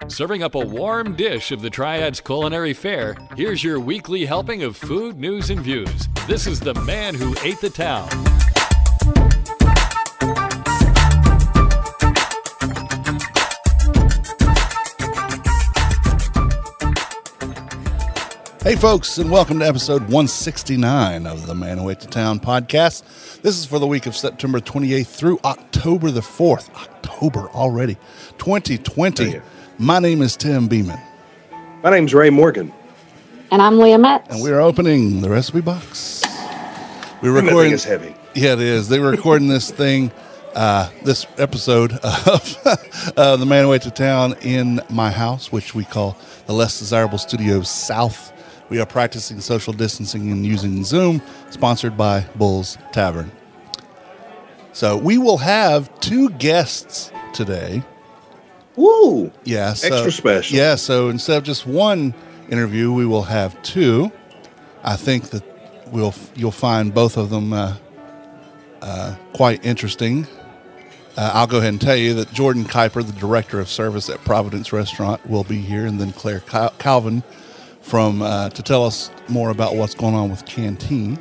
Serving up a warm dish of the Triad's culinary fare, here's your weekly helping of food, news, and views. This is the man who ate the town. Hey folks, and welcome to episode 169 of the Man Who Ate the Town podcast. This is for the week of September 28th through October the 4th. October already, 2020. My name is Tim Beeman. My name's Ray Morgan. And I'm Leah Metz. And we're opening the recipe box. We're recording. That thing is heavy. Yeah, it is. They were recording this thing, this episode of the Man Who Ate the Town in my house, which we call the Less Desirable Studios South. We are practicing social distancing and using Zoom, sponsored by Bull's Tavern. So we will have two guests today. Woo! Yeah, so, extra special. Yeah, so instead of just one interview, we will have two. I think that you'll find both of them quite interesting. I'll go ahead and tell you that Jordan Kuiper, the director of service at Providence Restaurant, will be here, and then Claire Calvin from to tell us more about what's going on with Canteen.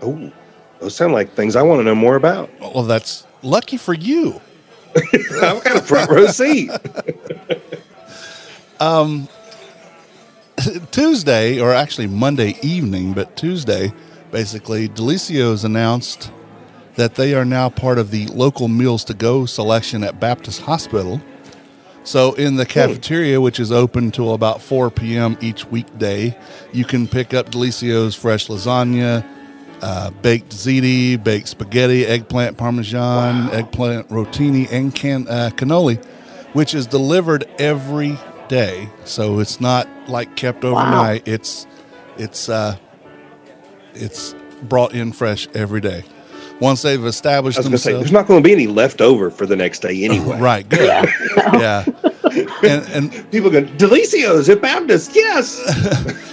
Oh, those sound like things I want to know more about. Well, that's lucky for you. I've got a front row seat. Tuesday, or actually Monday evening, but Tuesday, basically, Delicios announced that they are now part of the local meals to go selection at Baptist Hospital. So in the cafeteria, which is open till about 4 p.m. each weekday, you can pick up Delicios fresh lasagna, baked ziti, baked spaghetti, eggplant parmesan, eggplant rotini, and cannoli, which is delivered every day. So it's not like kept overnight. It's brought in fresh every day. Once they've established I was going to say, themselves, there's not going to be any left over for the next day anyway. Right, good. Yeah. And people go, Delicios at Baptist, yes.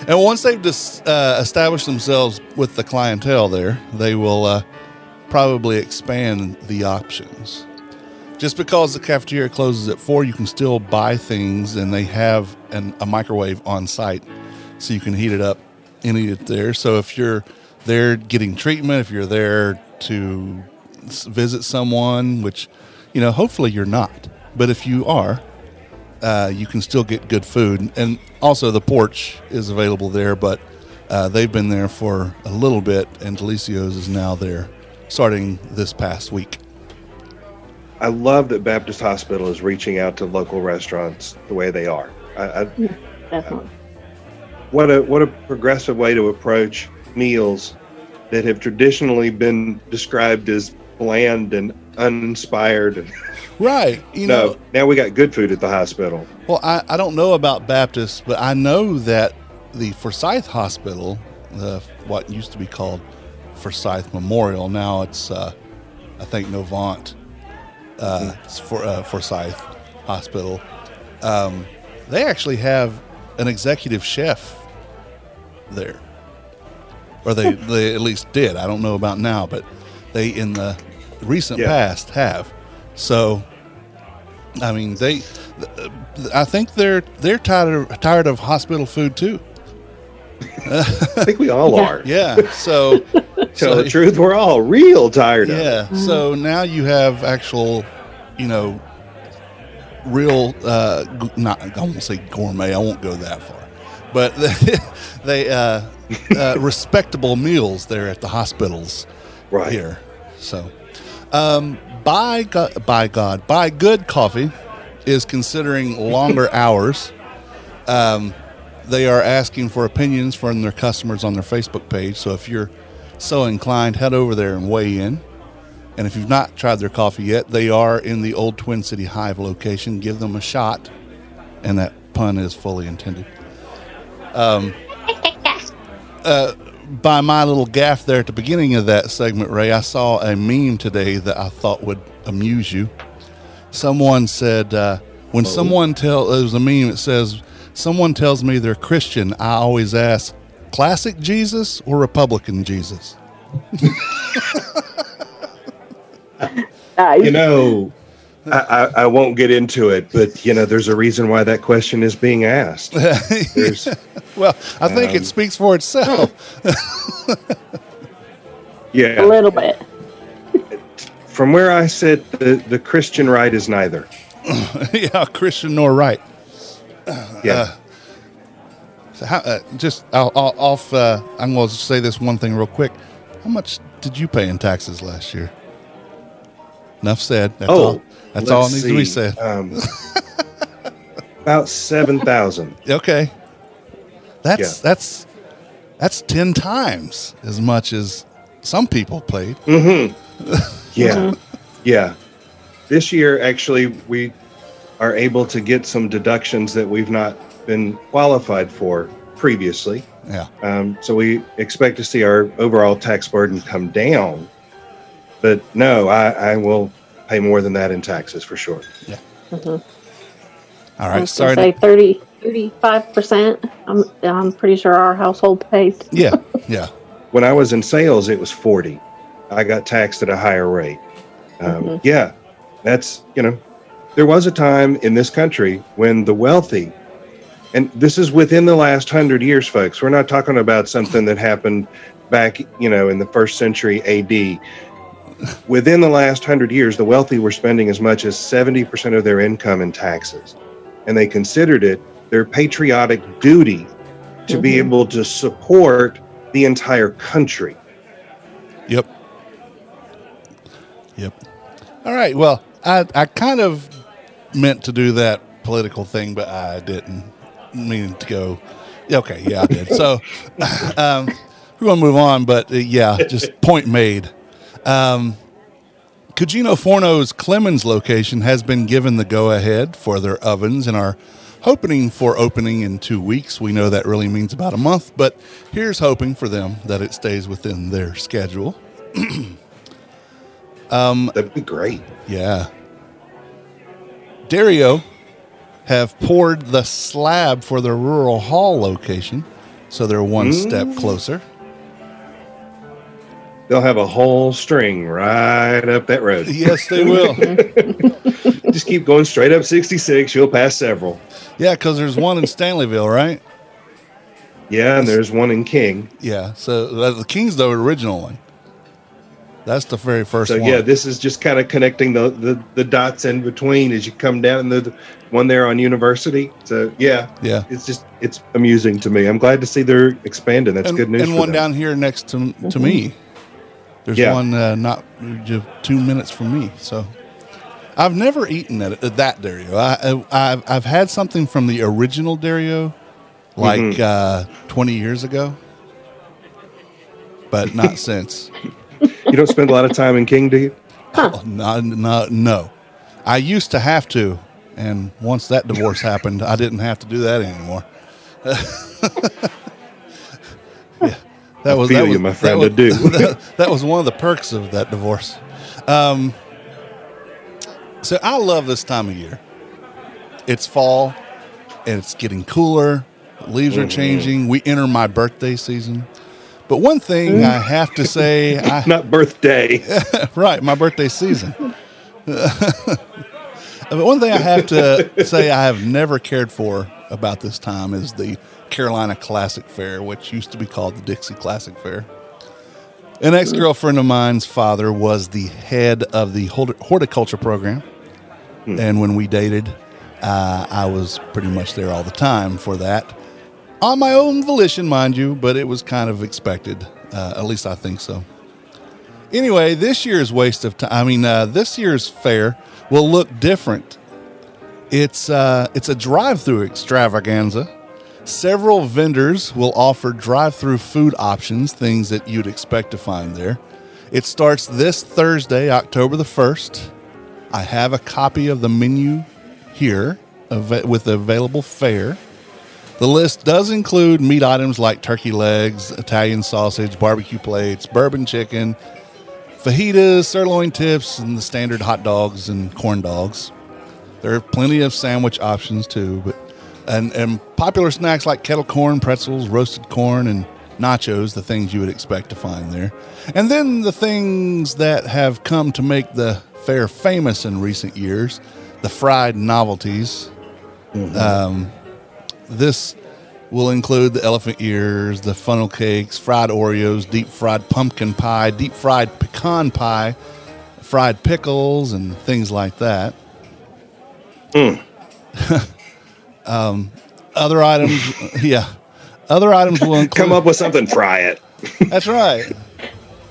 And once they've established themselves with the clientele there, they will probably expand the options. Just because the cafeteria closes at 4, you can still buy things, and they have a microwave on site, so you can heat it up and eat it there. So if you're there getting treatment, if you're there to visit someone, which, hopefully you're not, but if you are, you can still get good food. And also the porch is available there, but they've been there for a little bit, and Delicios is now there starting this past week. I love that Baptist Hospital is reaching out to local restaurants the way they are. Definitely. What a progressive way to approach meals that have traditionally been described as bland and uninspired. Right. Now we got good food at the hospital. Well, I don't know about Baptist, but I know that the Forsyth Hospital, what used to be called Forsyth Memorial, now it's, I think, Novant, it's Forsyth Hospital. They actually have an executive chef there. Or they at least did. I don't know about now, but they in the recent past have. So, I mean, I think they're tired of hospital food too. I think we all are. Yeah. So, tell the truth, we're all real tired of it. Yeah. So now you have actual, real. I won't say gourmet. I won't go that far, but they respectable meals there at the hospitals here. So, By Good Coffee is considering longer hours. They are asking for opinions from their customers on their Facebook page. So if you're so inclined, head over there and weigh in. And if you've not tried their coffee yet, they are in the old Twin City Hive location. Give them a shot. And that pun is fully intended. By my little gaffe there at the beginning of that segment, Ray, I saw a meme today that I thought would amuse you. Someone said, it was a meme that says, someone tells me they're Christian, I always ask, classic Jesus or Republican Jesus? You know, I won't get into it, but there's a reason why that question is being asked. Well, I think it speaks for itself. Yeah, A little bit. from where I sit, the Christian right is neither. Yeah, Christian nor right. Yeah. So I'm going to say this one thing real quick. How much did you pay in taxes last year? Enough said. That's all. That's all needs to be said. About 7,000. Okay. That's 10 times as much as some people paid. Yeah. Yeah. This year, actually, we are able to get some deductions that we've not been qualified for previously. Yeah. So we expect to see our overall tax burden come down. But no, I will pay more than that in taxes for sure. Yeah. Mm-hmm. All I right. was Sorry. gonna say 35%. I'm pretty sure our household paid. Yeah. Yeah. When I was in sales, it was 40. I got taxed at a higher rate. Yeah, that's, there was a time in this country when the wealthy, and this is within the last 100 years, folks. We're not talking about something that happened back, in the first century AD. Within the last 100 years, the wealthy were spending as much as 70% of their income in taxes. And they considered it their patriotic duty to be able to support the entire country. Yep. All right. Well, I kind of meant to do that political thing, but I didn't mean to go. Okay. Yeah, I did. So we're going to move on, but just point made. Cugino Forno's Clemens location has been given the go-ahead for their ovens and are hoping for opening in 2 weeks. We know that really means about a month, but here's hoping for them that it stays within their schedule. That'd be great. Yeah. Dario have poured the slab for their Rural Hall location, so they're one step closer. They'll have a whole string right up that road. Yes, they will. Just keep going straight up 66. You'll pass several. Yeah, because there's one in Stanleyville, right? Yeah, and there's one in King. Yeah, so the King's the original one. That's the very first one. So yeah, this is just kind of connecting the dots in between as you come down. The one there on University. So yeah, it's amusing to me. I'm glad to see they're expanding. That's good news. And for one them. down here next to me. There's one not just 2 minutes from me. So I've never eaten at that Dario. I've had something from the original Dario, like 20 years ago, but not since. You don't spend a lot of time in King, do you? Oh, no. I used to have to, and once that divorce happened, I didn't have to do that anymore. That was my friend. I do. That was one of the perks of that divorce. So I love this time of year. It's fall, and it's getting cooler. Leaves are changing. We enter my birthday season. But one thing I have to say... Not birthday. Right, my birthday season. But one thing I have to say I have never cared for about this time is the Carolina Classic Fair, which used to be called the Dixie Classic Fair. An ex-girlfriend of mine's father was the head of the horticulture program. And when we dated, I was pretty much there all the time for that. On my own volition, mind you, but it was kind of expected. At least I think so. Anyway, this year's this year's fair will look different. It's a drive-through extravaganza. Several vendors will offer drive-through food options, things that you'd expect to find there. It starts this Thursday, October the 1st. I have a copy of the menu here with the available fare. The list does include meat items like turkey legs, Italian sausage, barbecue plates, bourbon chicken, fajitas, sirloin tips, and the standard hot dogs and corn dogs. There are plenty of sandwich options too, and popular snacks like kettle corn, pretzels, roasted corn, and nachos, the things you would expect to find there. And then the things that have come to make the fair famous in recent years, the fried novelties. This will include the elephant ears, the funnel cakes, fried Oreos, deep fried pumpkin pie, deep fried pecan pie, fried pickles, and things like that. Other items, yeah. Other items will include. Come up with something, fry it. That's right.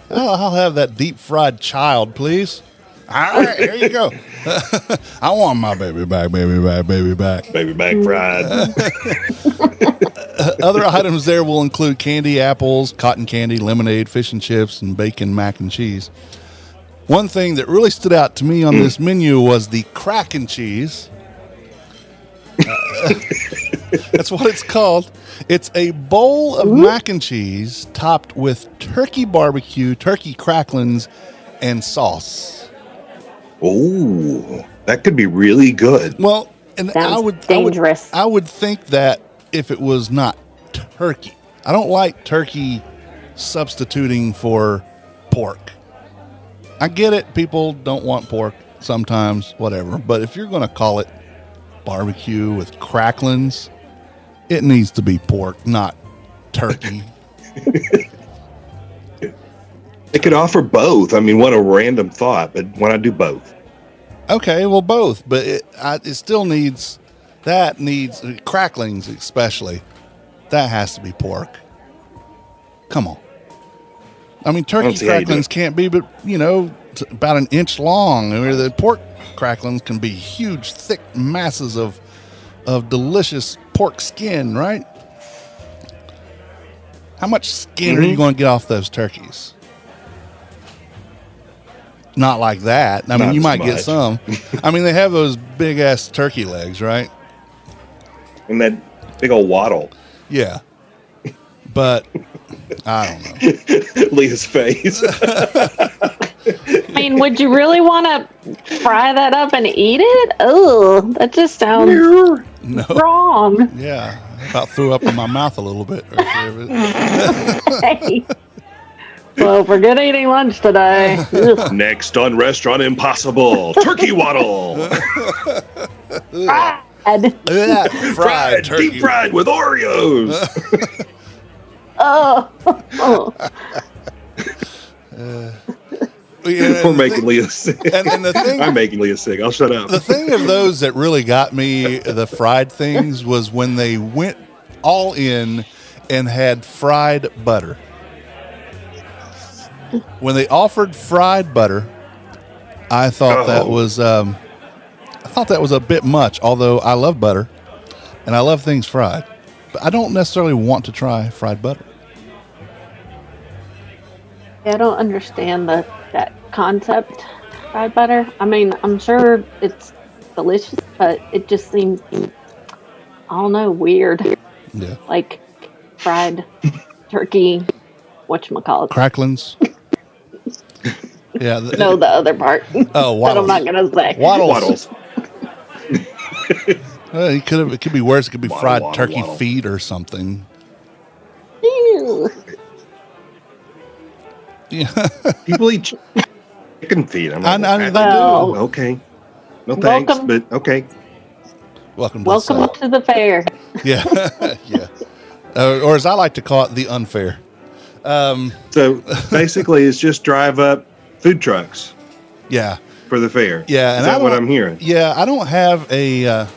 I'll have that deep fried child, please. All right, here you go. I want my baby back, baby back, baby back. Baby back fried. Other items there will include candy, apples, cotton candy, lemonade, fish and chips, and bacon, mac and cheese. One thing that really stood out to me on this menu was the crack and cheese. That's what it's called. It's a bowl of mac and cheese topped with turkey barbecue, turkey cracklings, and sauce. Oh, that could be really good. Well, and Sounds dangerous. I would think that if it was not turkey. I don't like turkey substituting for pork. I get it. People don't want pork sometimes, whatever. But if you're going to call it barbecue with cracklings, it needs to be pork, not turkey. They could offer both. I mean, what a random thought, but why not do both? Okay, well, both, but it still needs cracklings, especially. That has to be pork. Come on. I mean, turkey cracklings can't be, but about an inch long. Where the pork cracklings can be huge, thick masses of delicious pork skin, right? How much skin are you going to get off those turkeys? Not like that. I mean, you might get some. I mean, they have those big ass turkey legs, right? And that big old waddle. Yeah. But I don't know. Leah's face. I mean, would you really want to fry that up and eat it? Oh, that just sounds wrong. Yeah. I about threw up in my mouth a little bit. Hey. Well, forget eating lunch today. Next on Restaurant Impossible, turkey waddle. Fried turkey. Deep fried with Oreos. We're making Leah sick. And the thing, I'm making Leah sick. I'll shut up. The thing of those that really got me, the fried things, was when they went all in and had fried butter. When they offered fried butter, I thought that was a bit much. Although I love butter and I love things fried, but I don't necessarily want to try fried butter. I don't understand that concept, fried butter. I mean, I'm sure it's delicious, but it just seems, I don't know, weird. Yeah. Like fried turkey, whatchamacallit. Cracklings. Yeah. The other part. Oh, waddles. That I'm not going to say. Waddles. It could be worse. It could be fried turkey waddle. feet or something. Ew. Yeah. People eat chicken feet. I'm like, I do. okay. No thanks, Welcome. but okay. Welcome To the fair. Yeah. Yeah. Or as I like to call it, the unfair. So basically, it's just drive up food trucks Yeah. for the fair. Yeah. Is that what I'm hearing? Yeah. I don't have a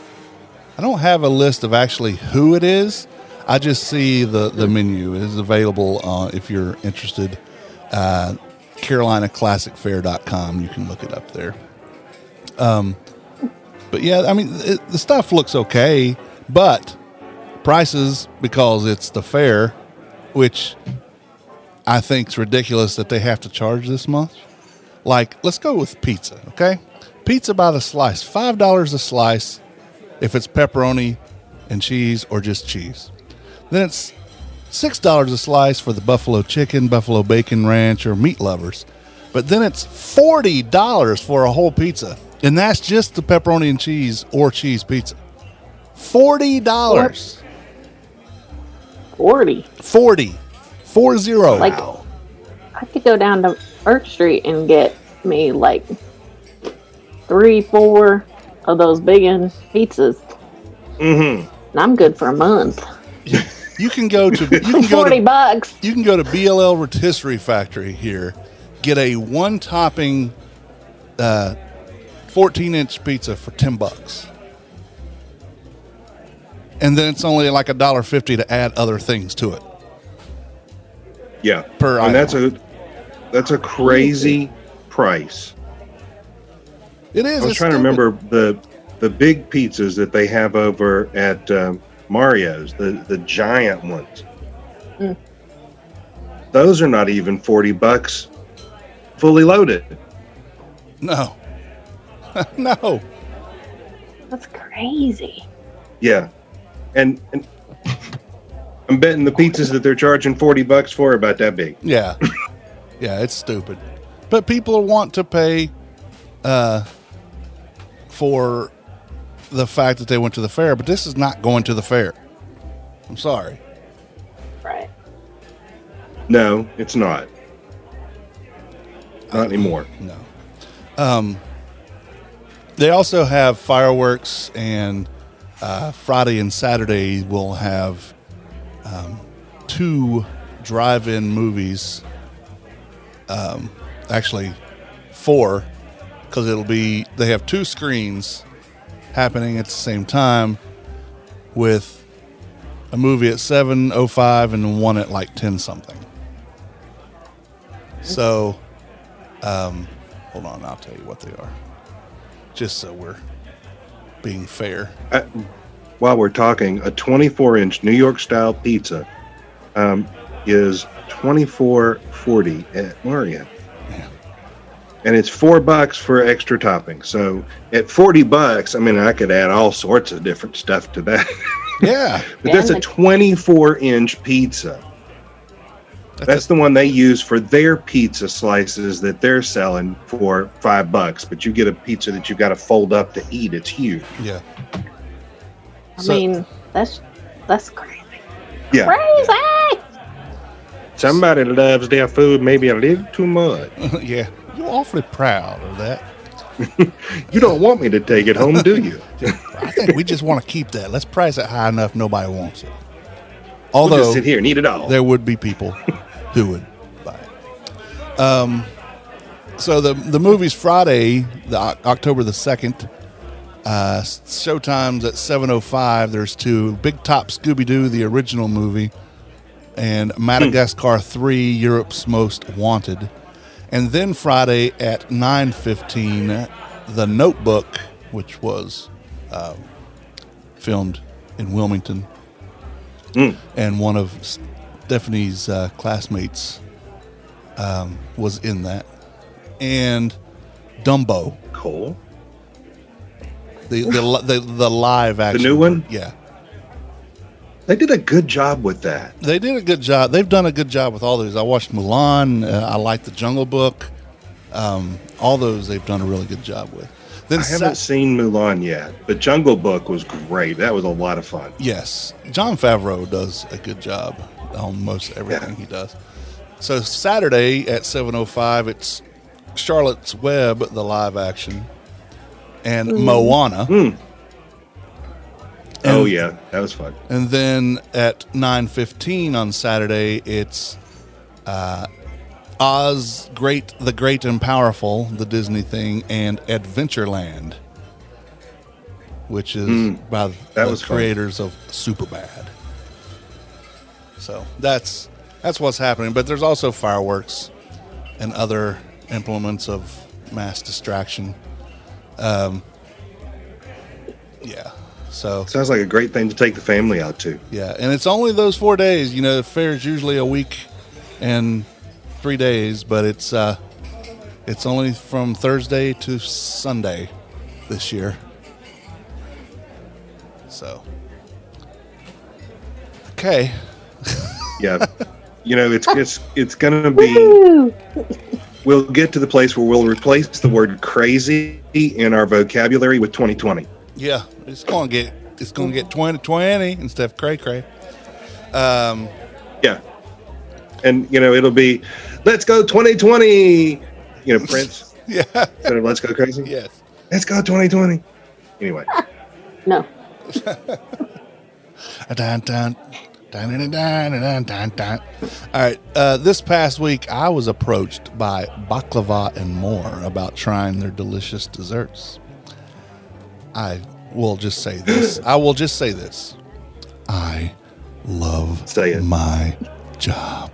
list of actually who it is. I just see the menu is available if you're interested. CarolinaClassicFair.com. You can look it up there. But yeah, I mean, the stuff looks okay, but prices, because it's the fair, which I think is ridiculous that they have to charge this much. Like, let's go with pizza, okay? Pizza by the slice, $5 a slice if it's pepperoni and cheese or just cheese. Then it's $6 a slice for the buffalo chicken, buffalo bacon ranch, or meat lovers. But then it's $40 for a whole pizza. And that's just the pepperoni and cheese or cheese pizza. $40. 40. 40. 40. Like, I could go down to Arch Street and get me like 3, 4 of those big pizzas. Mm-hmm. And I'm good for a month. You can go to $40. You can go to BLL Rotisserie Factory here, get a one topping 14-inch pizza for $10. And then it's only like $1.50 to add other things to it. Yeah. Per and item. that's a crazy price. It is. I was trying to remember the big pizzas that they have over at Mario's, the giant ones. Mm. Those are not even $40 fully loaded. No. No. That's crazy. Yeah. And I'm betting the pizzas that they're charging $40 for are about that big. Yeah. Yeah, it's stupid. But people want to pay for the fact that they went to the fair, but this is not going to the fair. I'm sorry. Right. No, it's not. Not anymore. No. They also have fireworks, and Friday and Saturday will have 2 drive-in movies. Actually, 4, because they have 2 screens happening at the same time, with a movie at 7:05 and one at like 10 something. So, hold on, I'll tell you what they are, just so we're being fair. While we're talking, a 24-inch New York style pizza is $24.40 at Mario. Yeah. And it's $4 for extra topping. So at $40, I mean, I could add all sorts of different stuff to that. Yeah. But that's a 24-inch pizza. That's the one they use for their pizza slices that they're selling for $5. But you get a pizza that you got to fold up to eat. It's huge. Yeah. I mean, that's crazy. Yeah. Crazy! Somebody loves their food maybe a little too much. Yeah. You're awfully proud of that. You don't want me to take it home, do you? I think we just want to keep that. Let's price it high enough nobody wants it. We'll Although just sit here and eat it all. there would be people who would buy it. So the movie's Friday, October the 2nd. Showtime's at 7:05. There's 2: Big Top Scooby-Doo, the original movie, and Madagascar 3, Europe's Most Wanted. And then Friday at 9:15, The Notebook, which was filmed in Wilmington, and one of Stephanie's classmates was in that, and Dumbo, Cool. the live action, The new one? Yeah, They did a good job with that. they did a good job. They've done a good job with all those. I watched Mulan. I like The Jungle Book. All those they've done a really good job with. Then I haven't seen Mulan yet, but Jungle Book was great. That was a lot of fun. Yes, Jon Favreau does a good job on most everything he does. So Saturday at 7:05, it's Charlotte's Web, the live action, and Moana. Oh yeah, that was fun. And then at 9:15 on Saturday, it's Oz, the Great and Powerful, the Disney thing, and Adventureland, which is by the creators of Superbad. So that's what's happening. But there's also fireworks and other implements of mass distraction. Yeah. So Sounds like a great thing to take the family out to. yeah, and it's only those 4 days. You know, the fair is usually a week and 3 days, but it's only from Thursday to Sunday this year. So, okay. Yeah. You know, it's going to be. Woo! We'll get to the place where we'll replace the word crazy in our vocabulary with 2020. Yeah, it's gonna get 2020 instead of cray cray. Yeah. And, you know, it'll be, let's go 2020, you know, Prince. Yeah. Instead of let's go crazy. Yes. Let's go 2020. Anyway. No. Dun, dun, dun, dun, dun, dun, dun, dun. All right. This past week, I was approached by Baklava and More about trying their delicious desserts. I will just say this. I love Say it. my job.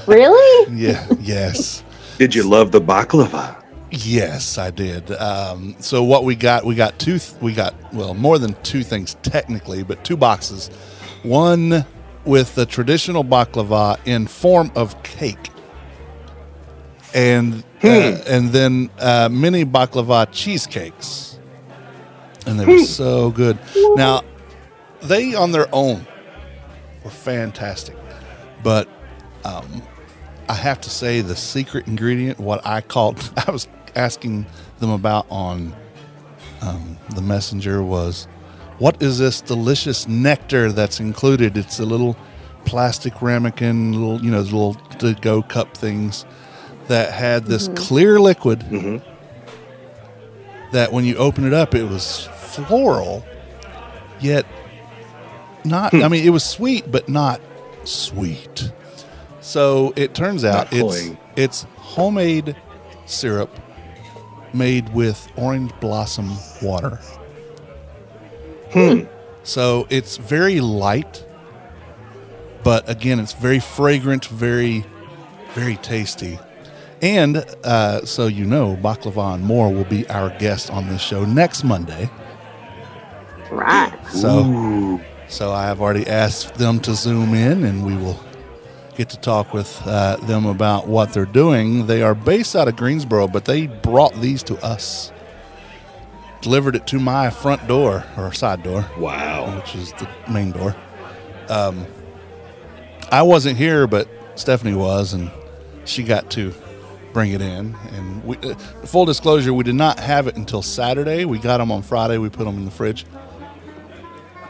Really? Yeah. Yes. Did you love the baklava? Yes, I did. So what we got more than two things technically, but two boxes. One with the traditional baklava in form of cake, and then mini baklava cheesecakes, and they were so good. Now, they on their own were fantastic, but I have to say the secret ingredient, what I was asking them about on the messenger, was, what is this delicious nectar that's included? It's a little plastic ramekin, little to-go cup things that had this clear liquid that when you open it up, it was floral, yet not, I mean, it was sweet, but not sweet. So it turns out it's homemade syrup made with orange blossom water. So it's very light, but again, it's very fragrant, very, very tasty. And so Baklava and More will be our guest on this show next Monday. Right. So I have already asked them to Zoom in, and we will get to talk with them about what they're doing. They are based out of Greensboro, but they brought these to us, delivered it to my front door or side door. Wow. Which is the main door. I wasn't here, but Stephanie was, and she got to bring it in. And we, full disclosure, we did not have it until Saturday. We got them on Friday. We put them in the fridge.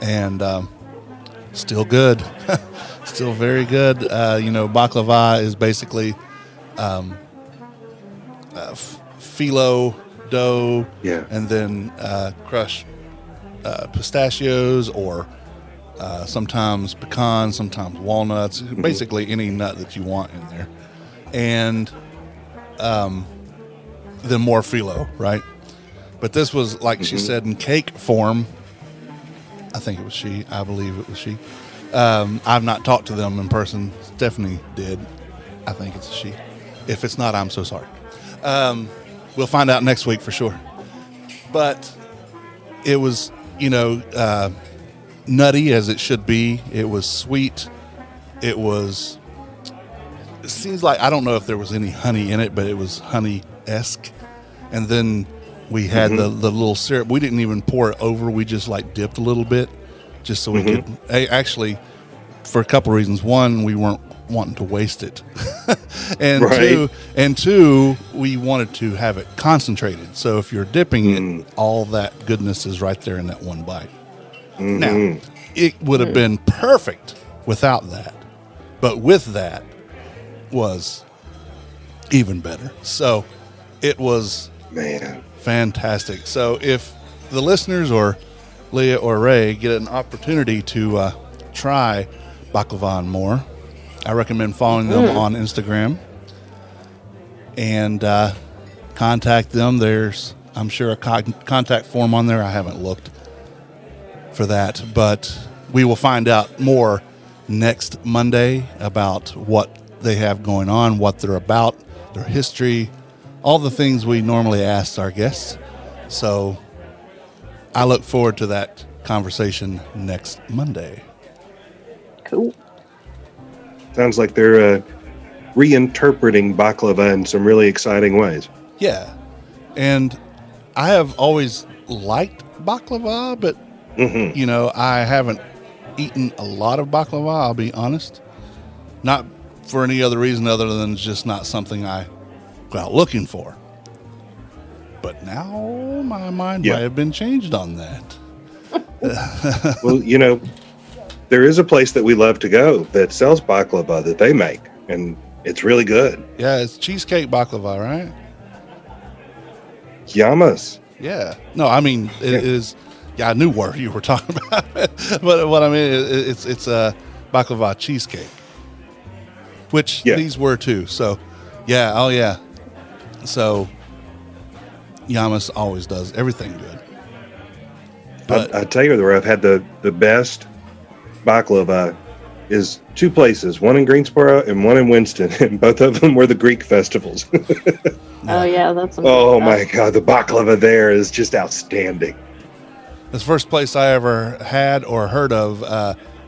And still good. Still very good. Baklava is basically phyllo dough, and then crushed pistachios, or sometimes pecans, sometimes walnuts, basically any nut that you want in there. And then more phyllo, right? But this was, like she said, in cake form. I believe it was she. I've not talked to them in person. Stephanie did. I think it's a she. If it's not, I'm so sorry. We'll find out next week for sure. But it was, nutty as it should be. It was sweet. It seems like, I don't know if there was any honey in it, but it was honey-esque. And then we had the little syrup. We didn't even pour it over. We just dipped a little bit just so we could. Actually, for a couple reasons. One, we weren't wanting to waste it. and two, we wanted to have it concentrated. So if you're dipping it, all that goodness is right there in that one bite. Now, it would have been perfect without that. But with that was even better. So it was fantastic. So if the listeners or Leah or Ray get an opportunity to try Baklava and More, I recommend following them on Instagram and contact them. There's, I'm sure, a contact form on there. I haven't looked for that, but we will find out more next Monday about what they have going on, what they're about, their history, all the things we normally ask our guests. So I look forward to that conversation next Monday. Cool. Sounds like they're reinterpreting baklava in some really exciting ways. Yeah. And I have always liked baklava, but, I haven't eaten a lot of baklava, I'll be honest. Not for any other reason other than it's just not something I go out looking for. But now my mind might have been changed on that. Well, there is a place that we love to go that sells baklava that they make. And It's really good. Yeah, it's cheesecake baklava, right? Yamas. Yeah. No, I mean it is. Yeah, I knew what you were talking about, but what I mean it's a baklava cheesecake, which these were too. So, yeah. Oh, yeah. So, Yamas always does everything good. But I tell you where I've had the best baklava is two places, one in Greensboro and one in Winston, and both of them were the Greek festivals. Oh yeah, that's. Oh my God, the baklava there is just outstanding. It's the first place I ever had or heard of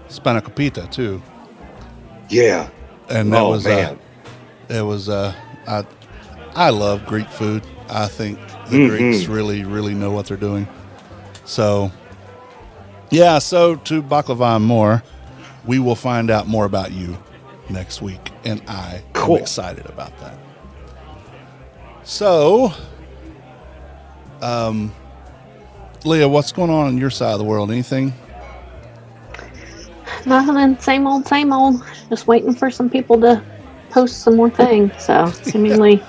spanakopita too. Yeah, and that was man. I love Greek food. I think the Greeks really know what they're doing. So, yeah. So to baklava and more, we will find out more about you next week, and I am excited about that. So, Leah, what's going on your side of the world? Anything? Nothing. Same old, same old. Just waiting for some people to post some more things. So seemingly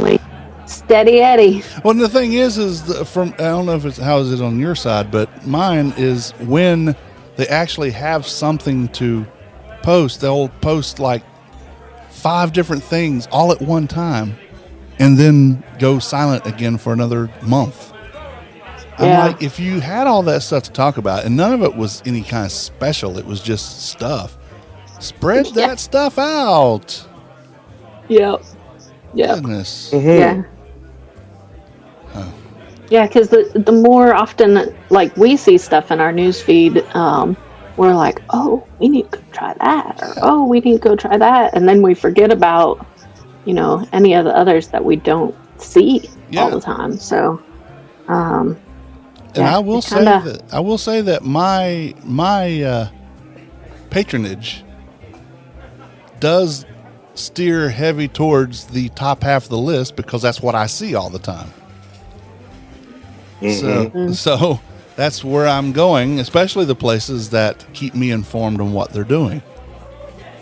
steady Eddie. Well, the thing is I don't know if it's how is it on your side, but mine is when they actually have something to post, they'll post like 5 different things all at one time, and then go silent again for another month. I'm like, if you had all that stuff to talk about, and none of it was any kind of special, it was just stuff, spread that stuff out. Yep. Goodness. Yeah. Yeah, because the more often like we see stuff in our news feed, we're like, oh, we need to go try that, or oh, we need to go try that, and then we forget about any of the others that we don't see all the time. So, and I will say that my patronage does steer heavy towards the top half of the list because that's what I see all the time. So that's where I'm going, especially the places that keep me informed on what they're doing.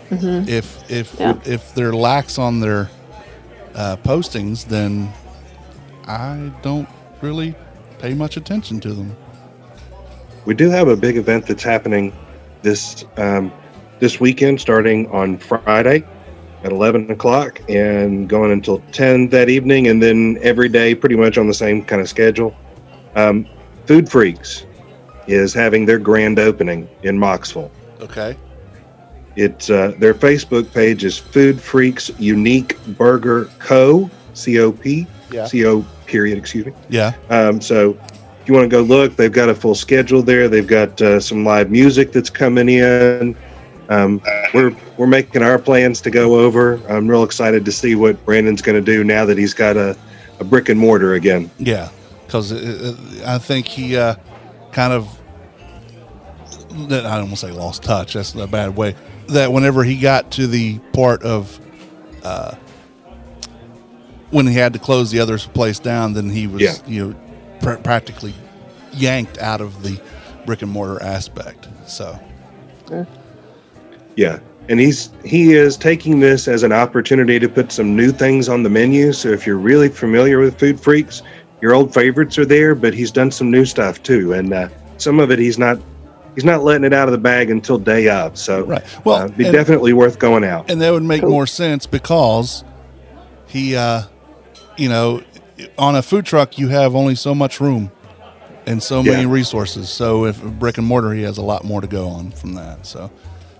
If they're lax on their postings, then I don't really pay much attention to them. We do have a big event that's happening this weekend, starting on Friday at 11 o'clock and going until 10 that evening, and then every day pretty much on the same kind of schedule. Food Freaks is having their grand opening in Moxville. Okay. It's their Facebook page is Food Freaks Unique Burger Co. C-O-P. Yeah. C-O period, excuse me. Yeah. So if you want to go look, they've got a full schedule there. They've got some live music that's coming in. We're making our plans to go over. I'm real excited to see what Brandon's going to do now that he's got a brick and mortar again. Yeah, because I think he kind of, I don't want to say lost touch. That's a bad way. That whenever he got to the part of when he had to close the other place down, then he was practically yanked out of the brick and mortar aspect. So. Yeah, and he is taking this as an opportunity to put some new things on the menu. So if you're really familiar with Food Freaks, your old favorites are there, but he's done some new stuff too, and some of it he's not letting it out of the bag until day of. So right. Well, definitely worth going out. And that would make more sense because he, on a food truck you have only so much room and so many resources. So if brick and mortar, he has a lot more to go on from that. So.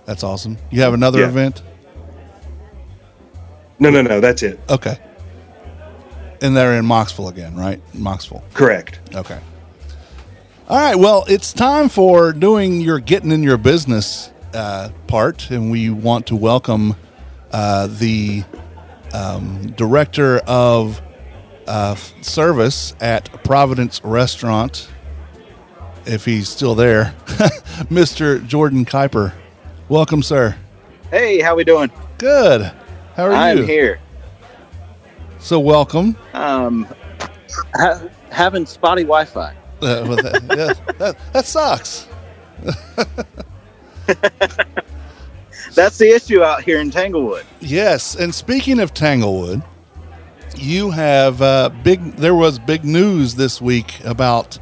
That's awesome. You have another event? No, that's it. Okay. And they're in Moxville again, right? Moxville. Correct. Okay. All right. Well, it's time for doing your getting in your business part, and we want to welcome the director of service at Providence Restaurant, if he's still there, Mr. Jordan Kuiper. Welcome, sir. Hey, how we doing? Good. How are you? I'm here. So welcome. Having spotty Wi-Fi. That sucks. That's the issue out here in Tanglewood. Yes, and speaking of Tanglewood, you have there was big news this week about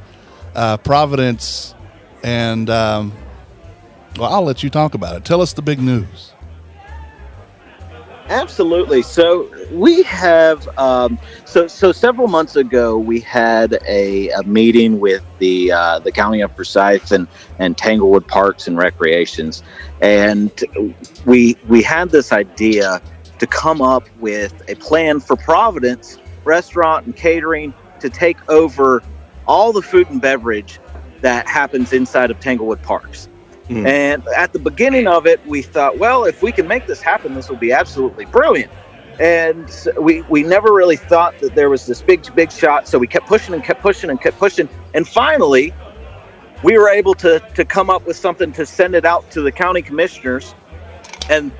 Providence, and well, I'll let you talk about it. Tell us the big news. Absolutely. So we have so several months ago we had a meeting with the County of Forsyth and Tanglewood Parks and Recreations, and we had this idea to come up with a plan for Providence Restaurant and Catering to take over all the food and beverage that happens inside of Tanglewood Parks. And at the beginning of it, we thought, well, if we can make this happen, this will be absolutely brilliant. And we never really thought that there was this big shot. So we kept pushing and kept pushing and kept pushing. And finally, we were able to come up with something to send it out to the county commissioners. And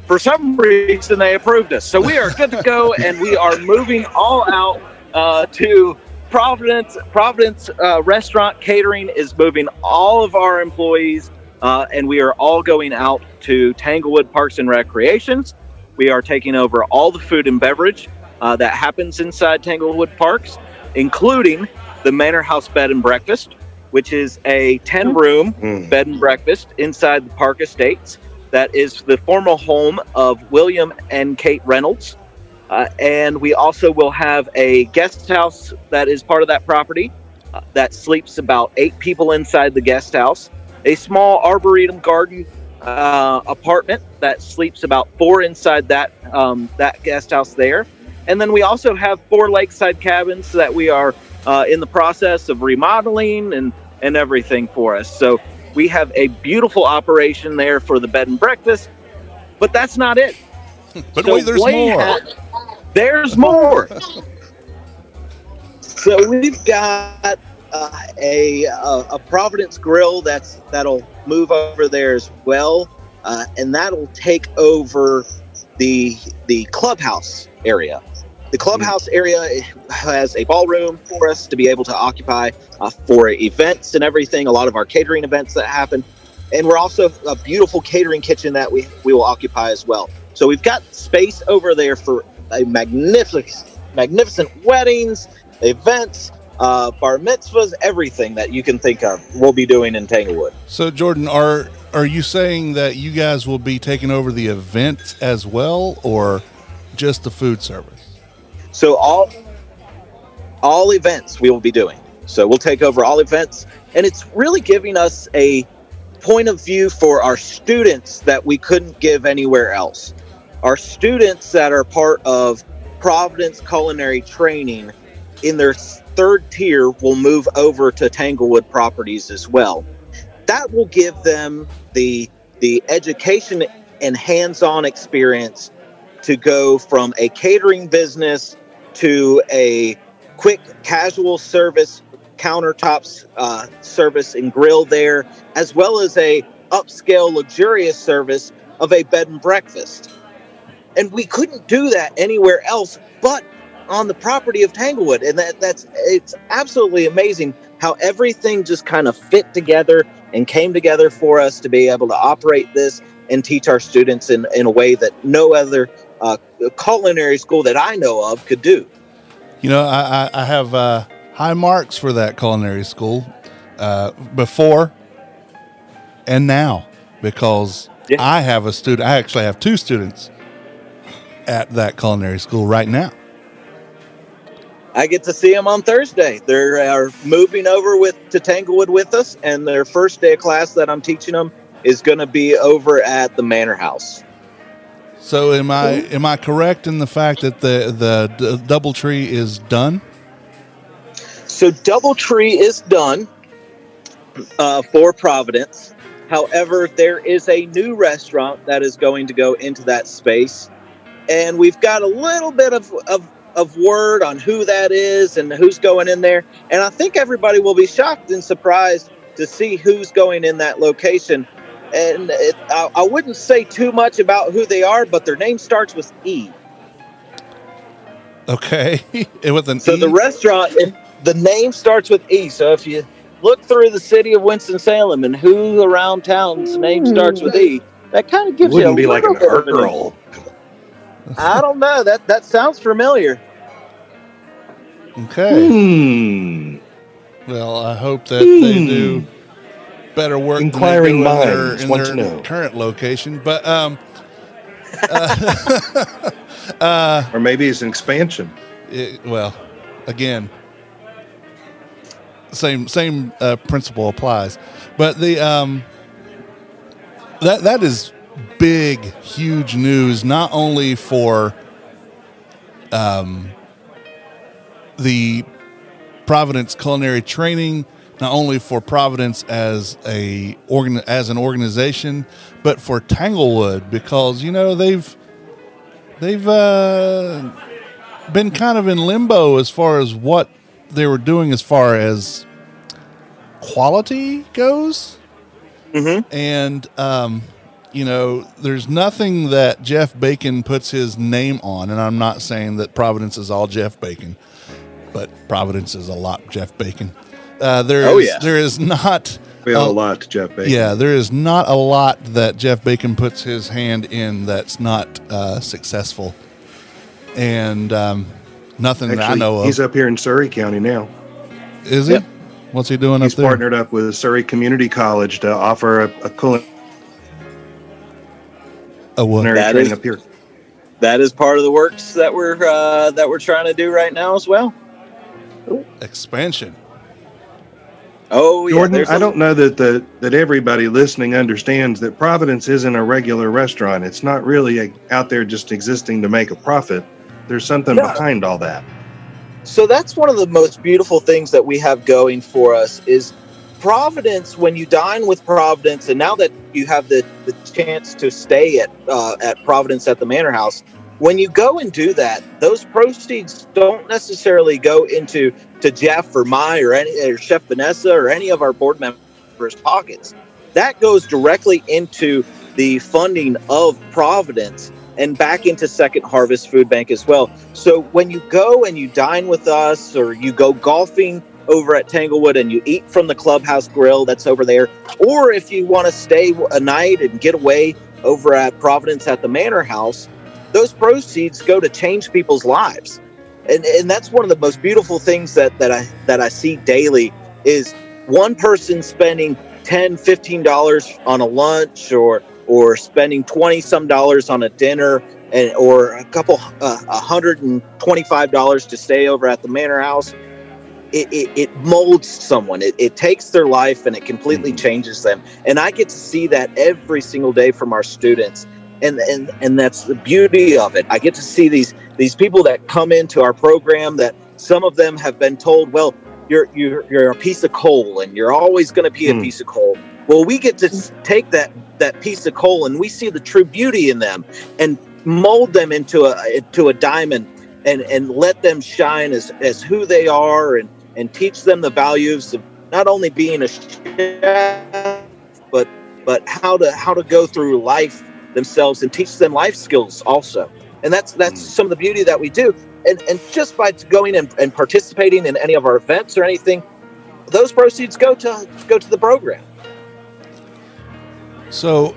for some reason, they approved us. So we are good to go. And we are moving all out to Providence Restaurant Catering is moving all of our employees, and we are all going out to Tanglewood Parks and Recreations. We are taking over all the food and beverage that happens inside Tanglewood Parks, including the Manor House Bed and Breakfast, which is a 10-room bed and breakfast inside the Park Estates. That is the former home of William and Kate Reynolds. And we also will have a guest house that is part of that property that sleeps about 8 people inside the guest house. A small arboretum garden apartment that sleeps about 4 inside that guest house there. And then we also have 4 lakeside cabins that we are in the process of remodeling and everything for us. So we have a beautiful operation there for the bed and breakfast, but that's not it. But wait, there's more. There's more. So we've got a Providence Grill that'll move over there as well, and that'll take over the clubhouse area. The clubhouse area has a ballroom for us to be able to occupy for events and everything. A lot of our catering events that happen, and we're also a beautiful catering kitchen that we will occupy as well. So we've got space over there for a magnificent weddings, events, bar mitzvahs, everything that you can think of we'll be doing in Tanglewood. So, Jordan, are you saying that you guys will be taking over the event as well, or just the food service? So all events we will be doing. So we'll take over all events, and it's really giving us a point of view for our students that we couldn't give anywhere else. Our students that are part of Providence Culinary Training in their 3rd tier will move over to Tanglewood Properties as well. That will give them the education and hands-on experience to go from a catering business to a quick casual service, countertops service and grill there, as well as a upscale luxurious service of a bed and breakfast. And we couldn't do that anywhere else but on the property of Tanglewood. And it's absolutely amazing how everything just kind of fit together and came together for us to be able to operate this and teach our students in a way that no other culinary school that I know of could do. You know, I have high marks for that culinary school before and now, because I have a student. I actually have 2 students at that culinary school right now. I get to see them on Thursday. They are moving over to Tanglewood with us, and their first day of class that I'm teaching them is going to be over at the Manor House. So am I correct in the fact that the DoubleTree is done? So DoubleTree is done for Providence. However, there is a new restaurant that is going to go into that space, and we've got a little bit of word on who that is and who's going in there. And I think everybody will be shocked and surprised to see who's going in that location. And I wouldn't say too much about who they are, but their name starts with E. Okay. With an So E? the restaurant, the name starts with E. So if you look through the city of Winston-Salem and who around town's name starts with E, That kind of gives Wouldn't you be a like little an bit of an- Urkel. I don't know. That sounds familiar. Okay. Well, I hope that they do better work Inquiring than they do minds in want their to know. current location. But Or maybe it's an expansion. well, again, same principle applies. But the that is big, huge news. Not only for the Providence Culinary Training, not only for Providence as an organization, but for Tanglewood, because they've been kind of in limbo as far as what they were doing as far as quality goes. Mm-hmm. And there's nothing that Jeff Bacon puts his name on, and I'm not saying that Providence is all Jeff Bacon, but Providence is a lot Jeff Bacon. There is not We owe a lot to Jeff Bacon. Yeah, there is not a lot that Jeff Bacon puts his hand in that's not successful, and nothing Actually, that I know of. he's up here in Surrey County now. Is he? Yep. What's he doing He's up there? partnered up with Surrey Community College to offer a culinary What? That training is- up here. That is part of the works that we're trying to do right now as well. Expansion. Oh yeah, Jordan, I don't know that everybody listening understands that Providence isn't a regular restaurant. It's not really out there just existing to make a profit. There's something No. behind all that. So that's one of the most beautiful things that we have going for us is Providence. When you dine with Providence, and now that you have the chance to stay at Providence at the Manor House, when you go and do that, those proceeds don't necessarily go into Jeff or or Chef Vanessa or any of our board members' pockets. That goes directly into the funding of Providence and back into Second Harvest Food Bank as well. So when you go and you dine with us, or you go golfing over at Tanglewood and you eat from the Clubhouse Grill that's over there, or if you want to stay a night and get away over at Providence at the Manor House, those proceeds go to change people's lives. And that's one of the most beautiful things that I see daily is one person spending $10-15 on a lunch, or spending $20 on a dinner, or a couple $125 to stay over at the Manor House. It molds someone. It takes their life and it completely changes them. And I get to see that every single day from our students. And that's the beauty of it. I get to see these people that come into our program that some of them have been told, well, you're a piece of coal and you're always going to be a piece of coal. Well, we get to take that piece of coal and we see the true beauty in them and mold them into a diamond and let them shine as who they are and teach them the values of not only being a chef, but how to go through life themselves and teach them life skills also. And that's some of the beauty that we do. And just by going and participating in any of our events or anything, those proceeds go to the program. So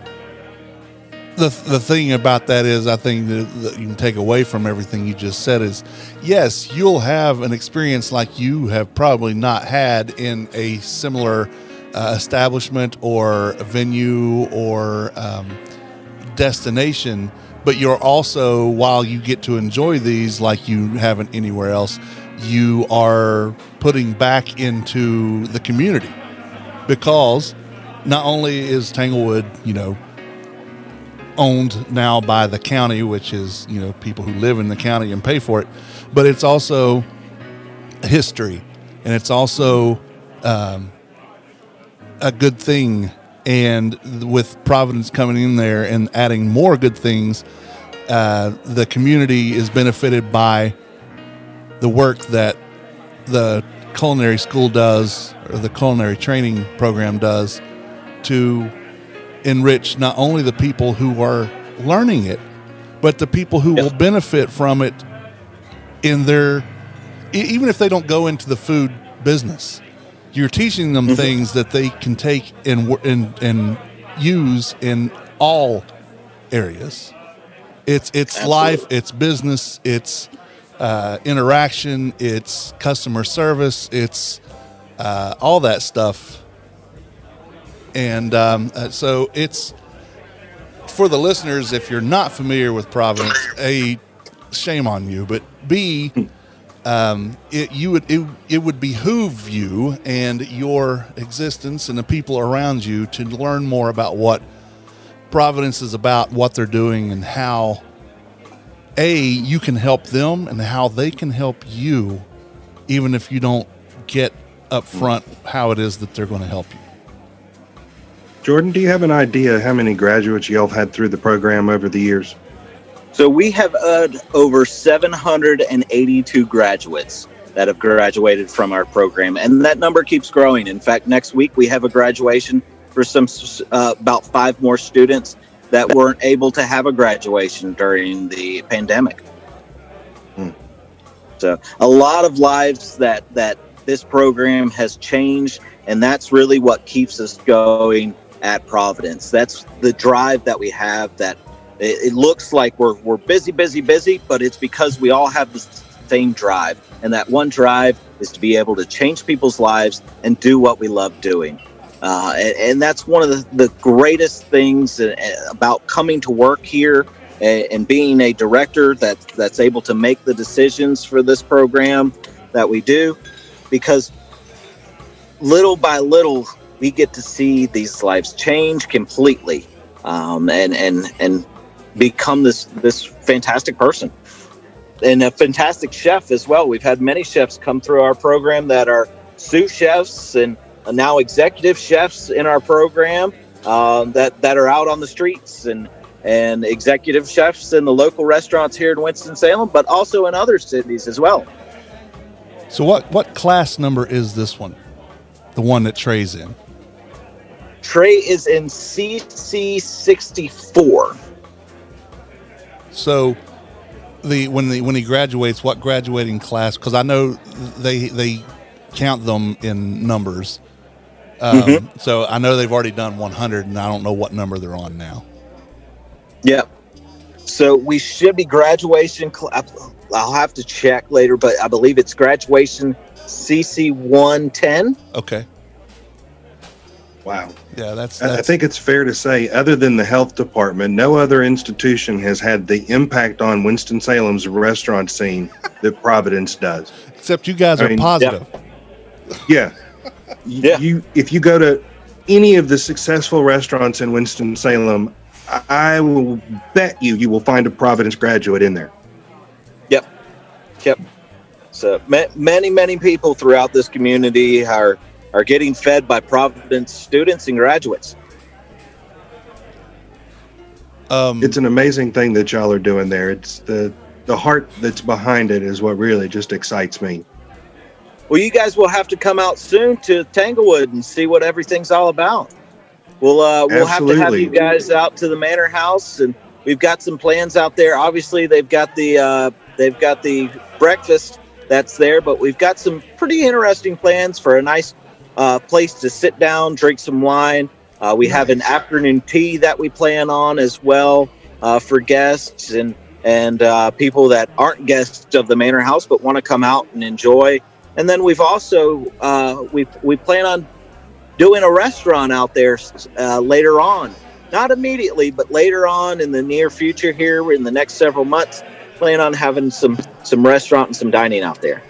the thing about that is, I think that you can take away from everything you just said is, yes, you'll have an experience like you have probably not had in a similar establishment or a venue or destination, but you're also, while you get to enjoy these like you haven't anywhere else, you are putting back into the community, because not only is Tanglewood, owned now by the county, which is, people who live in the county and pay for it, but it's also history, and it's also a good thing. And with Providence coming in there and adding more good things, the community is benefited by the work that the culinary school does, or the culinary training program does, to enrich not only the people who are learning it, but the people who will benefit from it in their, even if they don't go into the food business. You're teaching them things that they can take and use in all areas. It's Absolutely. life, it's business, it's interaction, it's customer service, it's all that stuff. And so it's for the listeners, if you're not familiar with Providence, A, shame on you, but B, it would behoove you and your existence and the people around you to learn more about what Providence is about, what they're doing, and how you can help them and how they can help you, even if you don't get up front how it is that they're going to help you. Jordan, do you have an idea how many graduates y'all have had through the program over the years? So we have over 782 graduates that have graduated from our program, and that number keeps growing. In fact, next week we have a graduation for some about 5 more students that weren't able to have a graduation during the pandemic. So a lot of lives that this program has changed, and that's really what keeps us going at Providence. That's the drive that we have. That it looks like we're busy, but it's because we all have the same drive, and that one drive is to be able to change people's lives and do what we love doing. And that's one of the greatest things about coming to work here and being a director that's able to make the decisions for this program that we do, because little by little we get to see these lives change completely, and become this fantastic person and a fantastic chef as well. We've had many chefs come through our program that are sous chefs and now executive chefs in our program, that are out on the streets and executive chefs in the local restaurants here in Winston-Salem, but also in other cities as well. So what class number is this one? The one that Trey's in? Trey is in CC 64. So when he graduates, what graduating class? Because I know they count them in numbers. So I know they've already done 100, and I don't know what number they're on now. Yeah. So we should be graduation. I'll have to check later, but I believe it's graduation CC 110. Okay. Wow. Yeah, that's I think it's fair to say, other than the health department, no other institution has had the impact on Winston-Salem's restaurant scene that Providence does. Except you guys are positive. Yeah. If you go to any of the successful restaurants in Winston-Salem, I will bet you will find a Providence graduate in there. Yep. So many people throughout this community are getting fed by Providence students and graduates. It's an amazing thing that y'all are doing there. It's the heart that's behind it is what really just excites me. Well, you guys will have to come out soon to Tanglewood and see what everything's all about. We'll have to have you guys out to the Manor House, and we've got some plans out there. Obviously, they've got the breakfast that's there, but we've got some pretty interesting plans for a nice place to sit down, drink some wine. We have an afternoon tea that we plan on as well for guests and people that aren't guests of the Manor House but want to come out and enjoy. And then we've also we plan on doing a restaurant out there later on, not immediately, but later on in the near future here in the next several months. Plan on having some restaurant and some dining out there.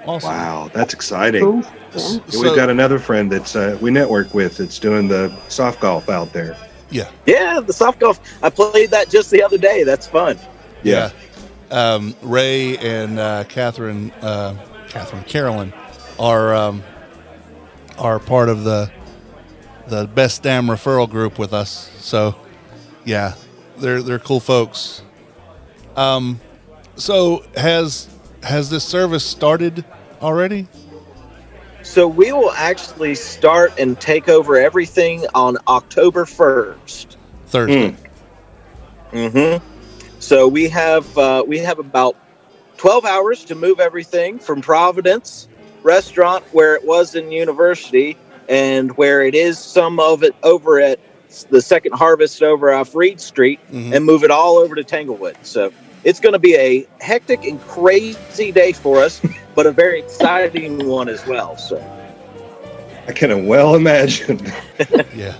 Awesome. Wow, that's exciting. Cool. Yeah. We've got another friend that's we network with that's doing the soft golf out there. Yeah, the soft golf. I played that just the other day. That's fun. Yeah. Ray and Carolyn are part of the Best Damn referral group with us. So yeah, they're cool folks. So has this service started already? So we will actually start and take over everything on October 1st. Thursday. So we have about 12 hours to move everything from Providence Restaurant, where it was in University, and where it is some of it over at the second harvest over off Reed Street and move it all over to Tanglewood. So it's going to be a hectic and crazy day for us, but a very exciting one as well. So I can well imagine. Yeah.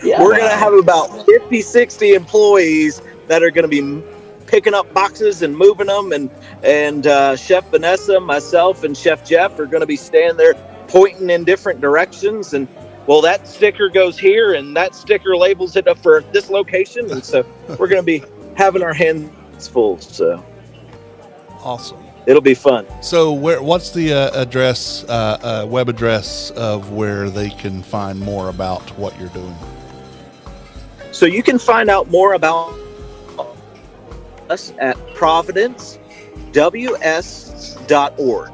Yeah. we're going to have about 50, 60 employees that are going to be picking up boxes and moving them. And Chef Vanessa, myself, and Chef Jeff are going to be standing there pointing in different directions. And, well, that sticker goes here, and that sticker labels it up for this location. And so we're going to be having our hands full. So Awesome. it'll be fun. So what's the address, web address of where they can find more about what you're doing? So you can find out more about us at providencews.org.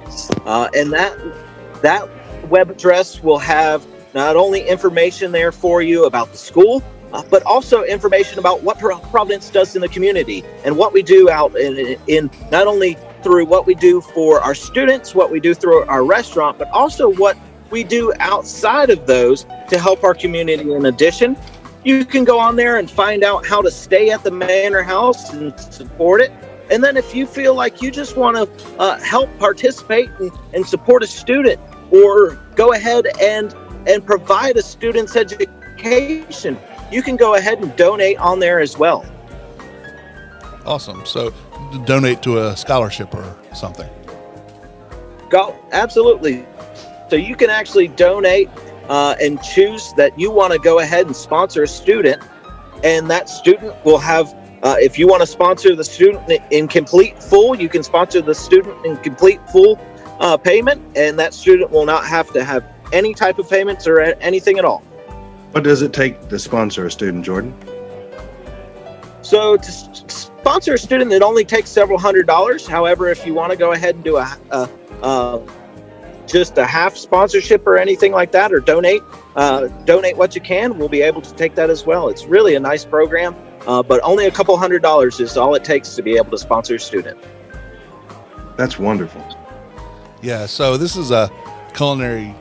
And that web address will have not only information there for you about the school, but also information about what Providence does in the community and what we do out in not only through what we do for our students, what we do through our restaurant, but also what we do outside of those to help our community. In addition, you can go on there and find out how to stay at the Manor House and support it. And then if you feel like you just want to help participate and support a student, or go ahead and provide a student's education, you can go ahead and donate on there as well. Awesome. So donate to a scholarship or something. Go, absolutely. So you can actually donate and choose that you want to go ahead and sponsor a student, and that student will have, if you want to sponsor the student in complete full, you can sponsor the student in complete full payment, and that student will not have to have any type of payments or anything at all. What does it take to sponsor a student, Jordan? So to sponsor a student, it only takes several $100s. However, if you want to go ahead and do just a half sponsorship or anything like that, or donate what you can, we'll be able to take that as well. It's really a nice program, but only a couple $100s is all it takes to be able to sponsor a student. That's wonderful. Yeah. So this is a culinary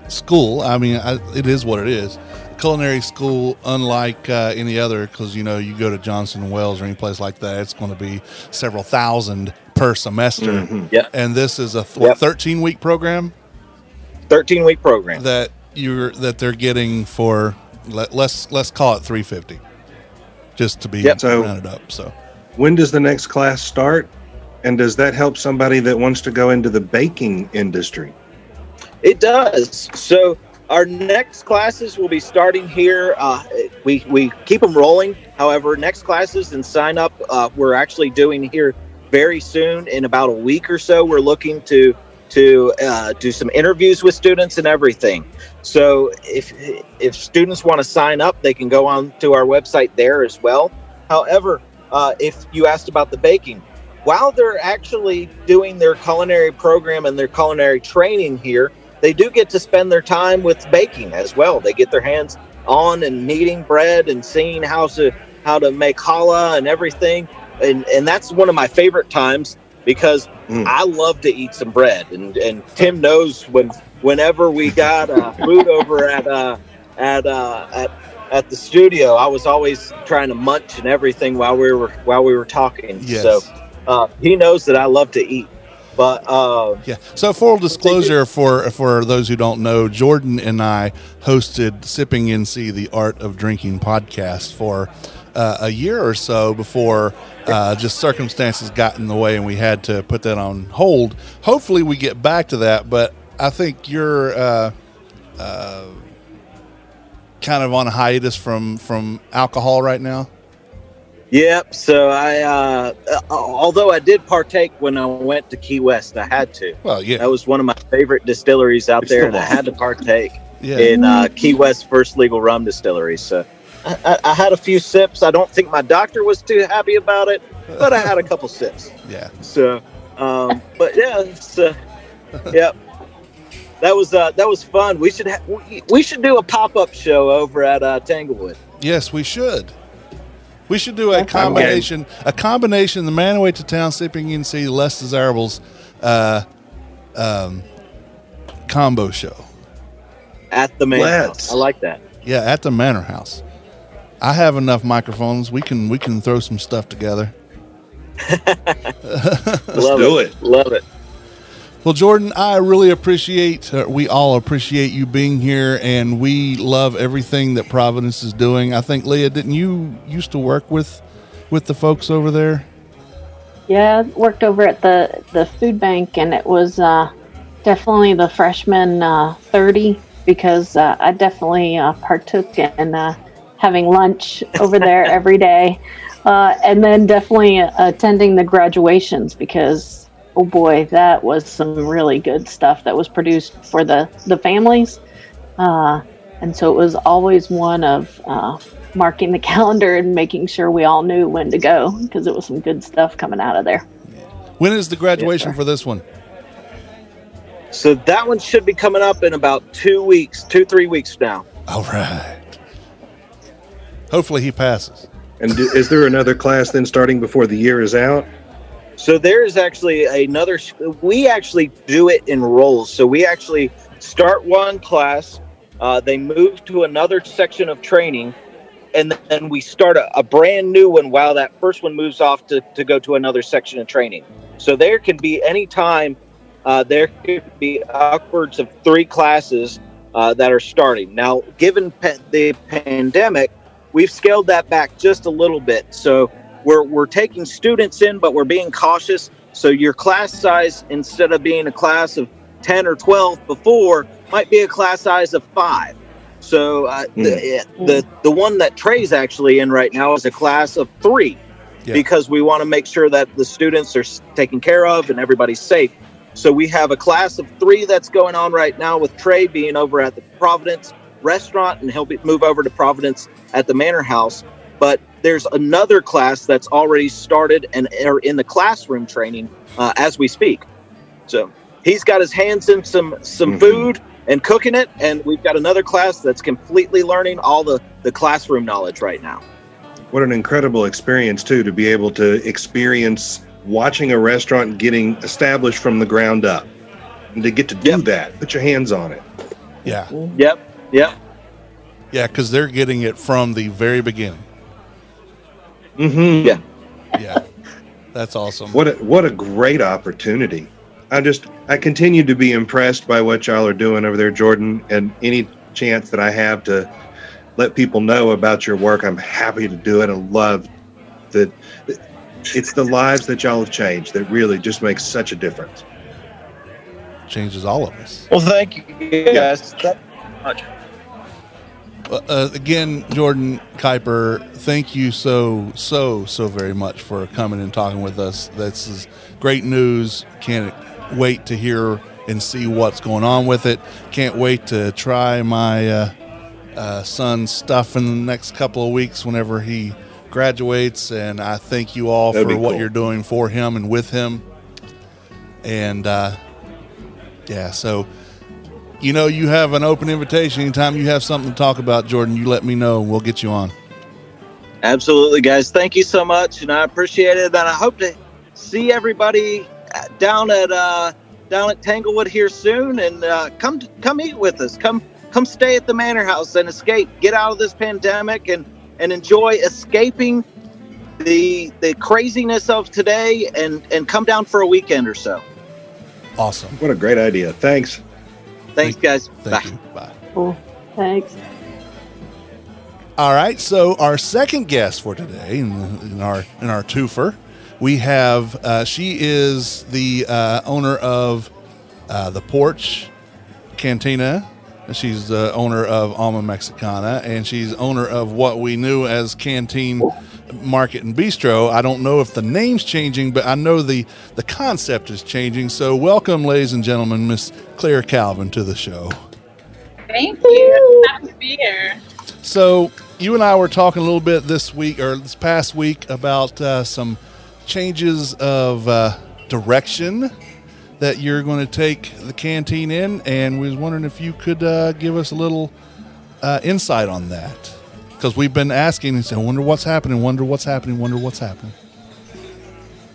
school. I mean, it is what it is. Culinary school, unlike any other, because you go to Johnson & Wales or any place like that, it's going to be several thousand per semester. Mm-hmm. Yeah. And this is a 13-week program. 13-week program that they're getting for let's call it $350, just to be rounded up. So when does the next class start, and does that help somebody that wants to go into the baking industry? It does. So our next classes will be starting here. We keep them rolling. However, next classes and sign up we're actually doing here very soon. In about a week or so, we're looking to do some interviews with students and everything. So if students want to sign up, they can go on to our website there as well. However, if you asked about the baking, while they're actually doing their culinary program and their culinary training here, they do get to spend their time with baking as well. They get their hands on and kneading bread and seeing how to make challah and everything. And that's one of my favorite times, because I love to eat some bread. And Tim knows whenever we got food over at the studio, I was always trying to munch and everything while we were talking. Yes. So he knows that I love to eat. But yeah. So full disclosure for those who don't know, Jordan and I hosted Sipping NC, the Art of Drinking podcast for a year or so before just circumstances got in the way and we had to put that on hold. Hopefully we get back to that, but I think you're kind of on a hiatus from alcohol right now. Yep. So I, although I did partake when I went to Key West, I had to. Well, yeah. That was one of my favorite distilleries out there, and I had to partake in Key West First Legal Rum Distillery. So I had a few sips. I don't think my doctor was too happy about it, but I had a couple sips. Yeah. So, but yeah, yep. That was fun. We should do a pop-up show over at Tanglewood. Yes, we should. We should do a combination. A combination. The Man Who Ate the Town, Sipping NC, Less Desirables, combo show at the Manor House. I like that. Yeah, at the Manor House. I have enough microphones. We can throw some stuff together. Let's do it. Love it. Well, Jordan, I really appreciate, we all appreciate you being here, and we love everything that Providence is doing. I think, Leah, didn't you used to work with the folks over there? Yeah, worked over at the food bank, and it was definitely the freshman 30, because I definitely partook in having lunch over there every day, and then definitely attending the graduations, because oh boy, that was some really good stuff that was produced for the families. And so it was always one of marking the calendar and making sure we all knew when to go, because it was some good stuff coming out of there. When is the graduation for this one? So that one should be coming up in about 3 weeks now. All right. Hopefully he passes. And is there another class then starting before the year is out? So there is actually another. We actually do it in roles. So we actually start one class, they move to another section of training, and then we start a brand new one while that first one moves off to go to another section of training. So there can be any time, there could be upwards of 3 classes that are starting. Now, given the pandemic, we've scaled that back just a little bit. So we're taking students in, but we're being cautious. So your class size, instead of being a class of 10 or 12 before, might be a class size of 5. So the one that Trey's actually in right now is a class of 3, because we want to make sure that the students are taken care of and everybody's safe. So we have a class of 3 that's going on right now, with Trey being over at the Providence restaurant, and he'll move over to Providence at the Manor House. But there's another class that's already started and are in the classroom training as we speak. So he's got his hands in some food and cooking it, and we've got another class that's completely learning all the classroom knowledge right now. What an incredible experience, too, to be able to experience watching a restaurant getting established from the ground up. And to get to do that, put your hands on it. Yeah. Yep. Yeah, because they're getting it from the very beginning. Mm-hmm. Yeah. That's awesome. What a great opportunity. I continue to be impressed by what y'all are doing over there, Jordan, and any chance that I have to let people know about your work, I'm happy to do it. I love that. It's the lives that y'all have changed that really just makes such a difference. Changes all of us. Well, thank you guys. Much. Again, Jordan Kuiper, thank you so very much for coming and talking with us. This is great news. Can't wait to hear and see what's going on with it. Can't wait to try my son's stuff in the next couple of weeks whenever he graduates. And I thank you all for what you're doing for him and with him. And so you have an open invitation. Anytime you have something to talk about, Jordan, you let me know and we'll get you on. Absolutely, guys. Thank you so much, and I appreciate it. And I hope to see everybody down at Tanglewood here soon, and come eat with us. Come stay at the Manor House and escape. Get out of this pandemic and enjoy escaping the craziness of today, and come down for a weekend or so. Awesome. What a great idea. Thanks. Thanks, guys. Thank you. Bye. Cool. Thanks. All right. So our second guest for today in our twofer, we have she is the owner of the Porch Cantina. She's the owner of Alma Mexicana, and she's owner of what we knew as Canteen Market and Bistro. I don't know if the name's changing, but I know the concept is changing. So welcome, ladies and gentlemen, Miss Claire Calvin to the show. Thank you. Happy to be here. So you and I were talking a little bit this past week about some changes of direction that you're going to take the canteen in, and we was wondering if you could give us a little insight on that. Because we've been asking and saying, wonder what's happening.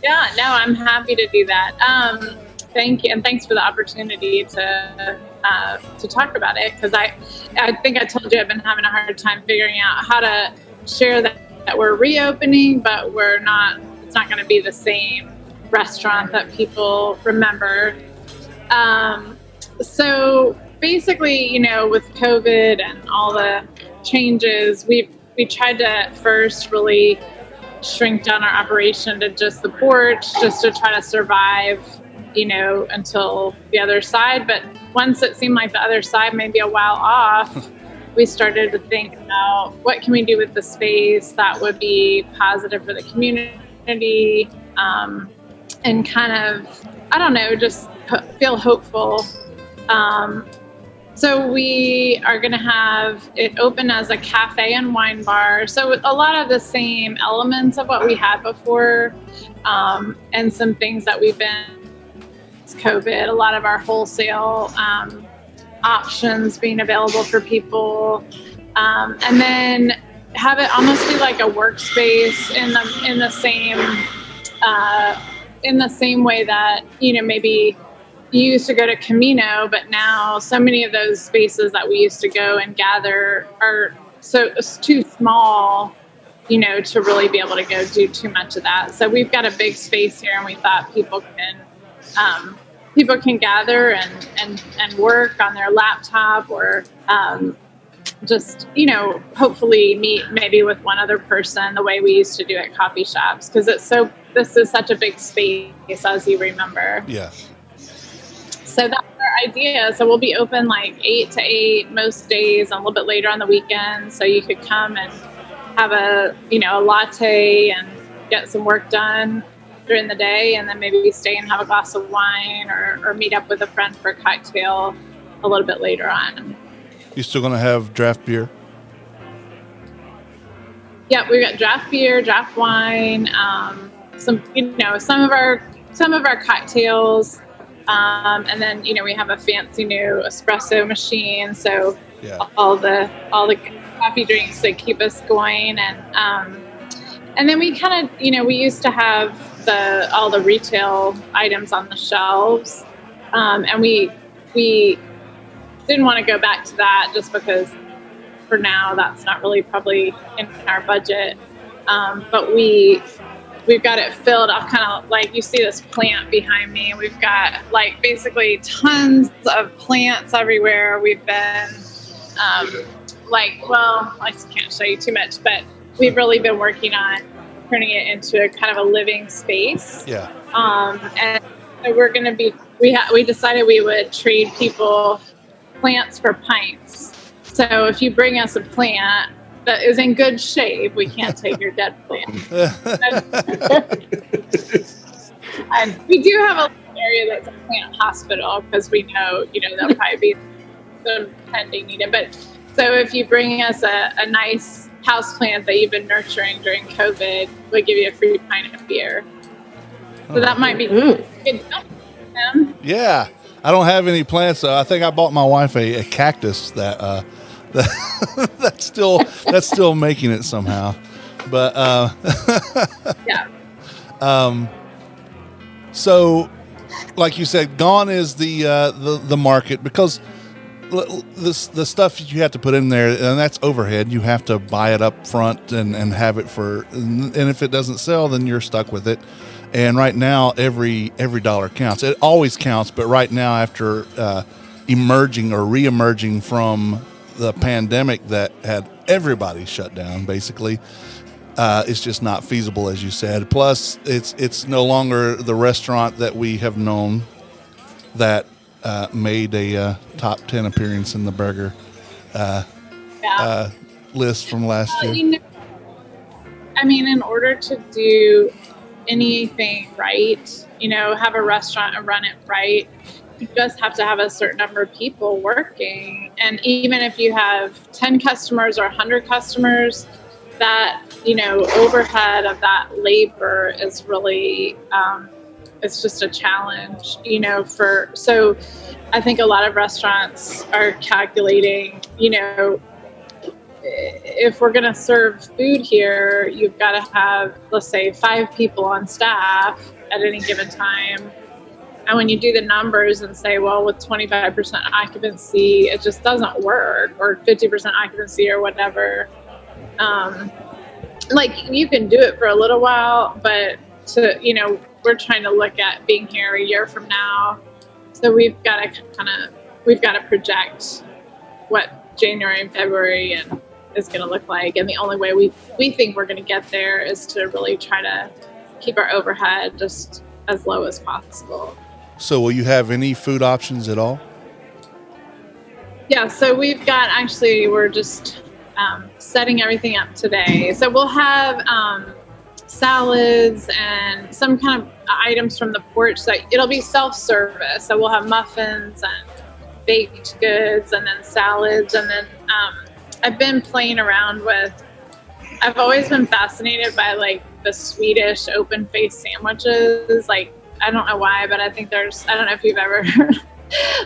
Yeah, no, I'm happy to do that. Thank you, and thanks for the opportunity to talk about it. Because I think I told you I've been having a hard time figuring out how to share that we're reopening, but it's not going to be the same restaurant that people remember. So basically, with COVID and all the changes, we tried to at first really shrink down our operation to just the porch, just to try to survive, until the other side. But once it seemed like the other side may be a while off, we started to think about what can we do with the space that would be positive for the community, and kind of, I don't know, just feel hopeful. So we are going to have it open as a cafe and wine bar. So a lot of the same elements of what we had before, and some things that we've been COVID, a lot of our wholesale options being available for people, and then have it almost be like a workspace in the same way that maybe you used to go to Camino, but now so many of those spaces that we used to go and gather are it's too small, to really be able to go do too much of that. So we've got a big space here, and we thought people can gather and work on their laptop, or just hopefully meet maybe with one other person the way we used to do at coffee shops, because this is such a big space, as you remember. Yeah. So that's our idea. So we'll be open like 8 to 8 most days, and a little bit later on the weekends. So you could come and have a latte and get some work done during the day, and then maybe stay and have a glass of wine, or meet up with a friend for a cocktail a little bit later on. You still going to have draft beer? Yeah, we've got draft beer, draft wine, some of our cocktails. And then, we have a fancy new espresso machine. So yeah, all the coffee drinks that keep us going. And then we kind of, we used to have all the retail items on the shelves. And we didn't want to go back to that, just because for now that's not really probably in our budget. But we've got it filled. I'll kind of like, you see this plant behind me. We've got like basically tons of plants everywhere. We've been I can't show you too much, but we've really been working on turning it into a kind of a living space. Yeah. And so we're going to be, we decided we would trade people plants for pints. So if you bring us a plant that is in good shape, we can't take your dead plant. And we do have a area that's a plant hospital, because we know, there'll probably be some pending needed. But so if you bring us a nice house plant that you've been nurturing during COVID, we'll give you a free pint of beer. So that might be good. Yeah. I don't have any plants. I think I bought my wife a cactus that that's still making it somehow. But yeah. So, like you said, gone is the market, because the stuff you have to put in there, and that's overhead. You have to buy it up front and have it and if it doesn't sell, then you're stuck with it. And right now, every dollar counts. It always counts, but right now, after emerging or re-emerging from the pandemic that had everybody shut down, basically, it's just not feasible, as you said. Plus, it's no longer the restaurant that we have known that made a top 10 appearance in the burger list from last year. In order to do anything right, have a restaurant and run it right, you just have to have a certain number of people working. And even if you have 10 customers or 100 customers, that, overhead of that labor is really, it's just a challenge, so I think a lot of restaurants are calculating, if we're going to serve food here, you've got to have, let's say, 5 people on staff at any given time. And when you do the numbers and say, well, with 25% occupancy, it just doesn't work, or 50% occupancy or whatever, like you can do it for a little while, but we're trying to look at being here a year from now. So we've got to project what January and February is going to look like. And the only way we think we're going to get there is to really try to keep our overhead just as low as possible. So will you have any food options at all? Yeah, so we're just setting everything up today. So we'll have salads and some kind of items from the porch. So it'll be self-service. So we'll have muffins and baked goods and then salads. And then I've been playing around I've always been fascinated by like the Swedish open-faced sandwiches. Like, I don't know why, but I don't know if you've ever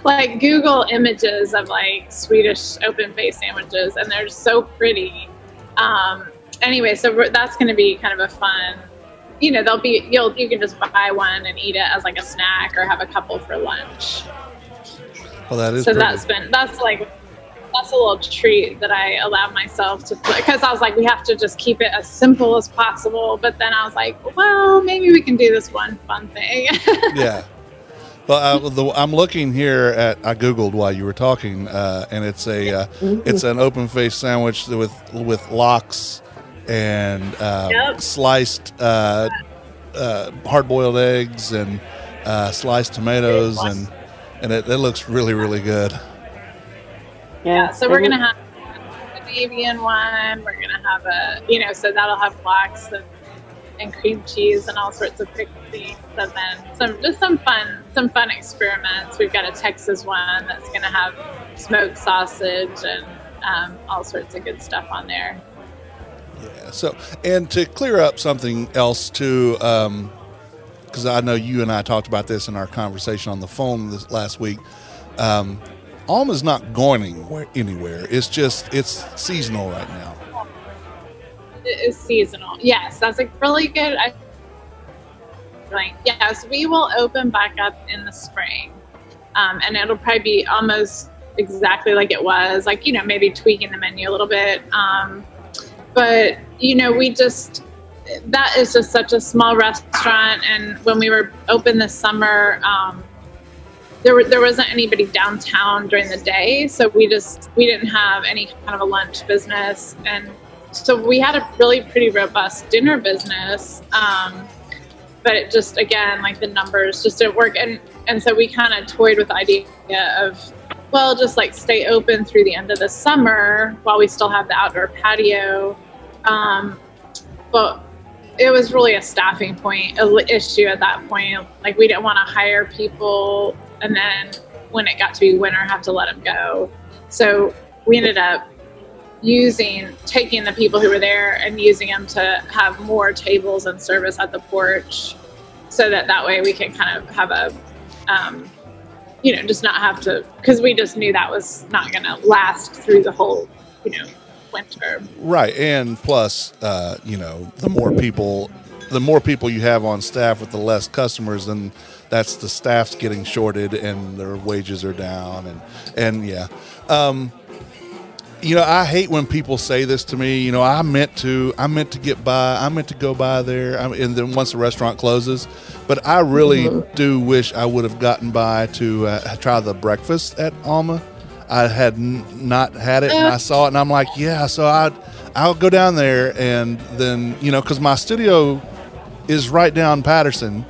like Google images of like Swedish open-faced sandwiches, and they're so pretty. Anyway, so that's going to be kind of a fun, you can just buy one and eat it as like a snack or have a couple for lunch. Well, that is so pretty. that's a little treat that I allowed myself to put, because I was like, we have to just keep it as simple as possible. But then I was like, well, maybe we can do this one fun thing. Yeah. Well, I'm looking here I Googled while you were talking, and it's it's an open-faced sandwich with lox and sliced hard-boiled eggs and sliced tomatoes, and it looks really, really good. Yeah, so we're gonna have an avian one. We're gonna have so that'll have lox and cream cheese and all sorts of pickles, and then some fun experiments. We've got a Texas one that's gonna have smoked sausage and all sorts of good stuff on there. Yeah. So, and to clear up something else too, because I know you and I talked about this in our conversation on the phone this last week. Alma's not going anywhere. It's seasonal right now. It is seasonal. Yes, that's a really good. Yes, we will open back up in the spring, and it'll probably be almost exactly like it was. Like maybe tweaking the menu a little bit, but that is just such a small restaurant. And when we were open this summer, there wasn't anybody downtown during the day, so we didn't have any kind of a lunch business, and so we had a really pretty robust dinner business, but it just, again, like the numbers just didn't work, and so we kind of toyed with the idea of, well, just like stay open through the end of the summer while we still have the outdoor patio, but it was really a staffing issue at that point. Like, we didn't want to hire people and then when it got to be winter have to let them go. So we ended up taking the people who were there and using them to have more tables and service at the porch, so that way we can kind of have a just not have to, because we just knew that was not going to last through the whole winter. Right. And plus the more people you have on staff with the less customers, then that's the staff's getting shorted and their wages are down, and yeah. I hate when people say this to me. I meant to get by. I meant to go by there, and then once the restaurant closes. But I really do wish I would have gotten by to try the breakfast at Alma. I had not had it, and I saw it, and I'm like, yeah. So I'll go down there, and then because my studio is right down Patterson,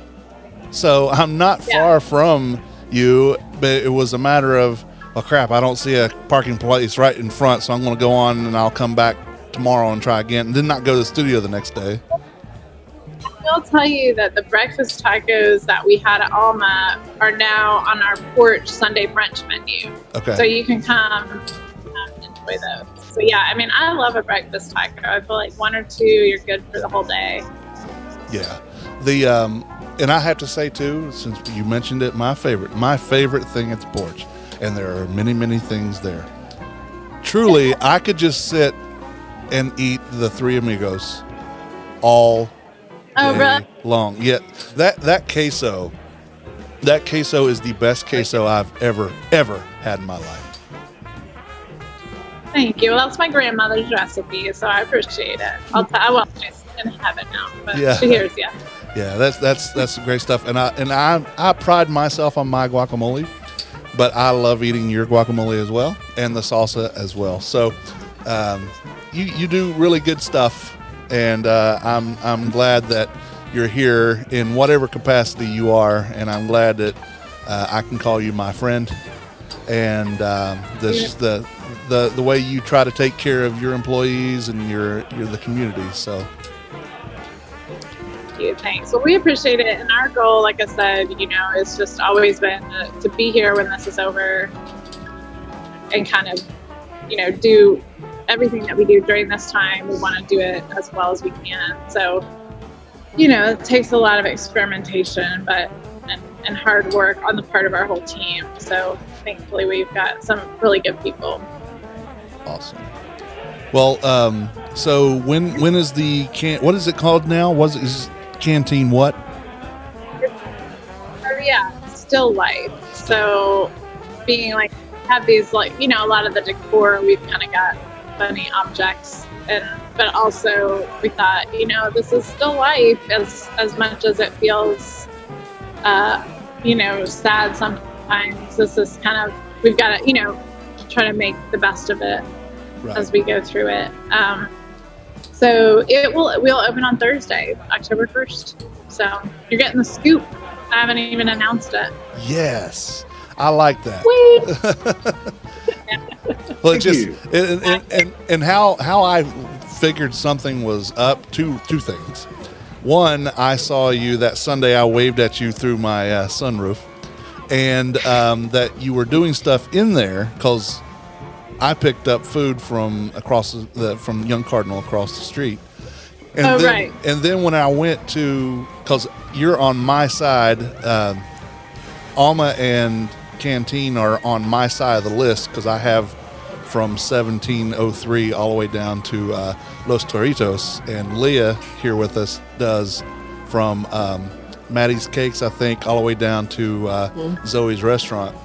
so I'm not far from you. But it was a matter of, oh crap, I don't see a parking place right in front, so I'm going to go on and I'll come back tomorrow and try again, and then not go to the studio the next day. I'll tell you that the breakfast tacos that we had at Alma are now on our porch Sunday brunch menu. Okay. So you can come and enjoy those. So yeah, I love a breakfast taco. I feel like one or two, you're good for the whole day. Yeah. And I have to say too, since you mentioned it, my favorite thing at the porch, and there are many, many things there. Truly, I could just sit and eat the Three Amigos all day long. Yet that queso is the best queso I've ever had in my life. Thank you. Well, that's my grandmother's recipe, so I appreciate it. Well, she's in heaven now, but Yeah. she hears you. Yeah, that's great stuff. And I pride myself on my guacamole, but I love eating your guacamole as well, and the salsa as well. So you do really good stuff, and I'm glad that you're here in whatever capacity you are, and I'm glad that I can call you my friend. And the way you try to take care of your employees and you're the community. So. Thank you. Thanks. Well, we appreciate it. And our goal, like I said, it's just always been to be here when this is over and kind of, do everything that we do during this time. We want to do it as well as we can. So, it takes a lot of experimentation, and hard work on the part of our whole team. So thankfully we've got some really good people. Awesome. Well, so when is the what is it called now? Is canteen what? Still life. So being like, have these a lot of the decor, we've kind of got funny objects, but also we thought, this is still life as much as it feels, sad sometimes. This is kind of, we've got to, try to make the best of it as we go through it. So we'll open on Thursday, October 1st. So you're getting the scoop. I haven't even announced it. Yes, I like that. Well, it just and how I figured something was up. Two things. One, I saw you that Sunday. I waved at you through my sunroof, and that you were doing stuff in there because I picked up food from from Young Cardinal across the street. And right. And then when I went to, because you're on my side, Alma and Canteen are on my side of the list because I have from 1703 all the way down to Los Toritos, and Leah here with us does from Maddie's Cakes, I think, all the way down to Zoe's Restaurant.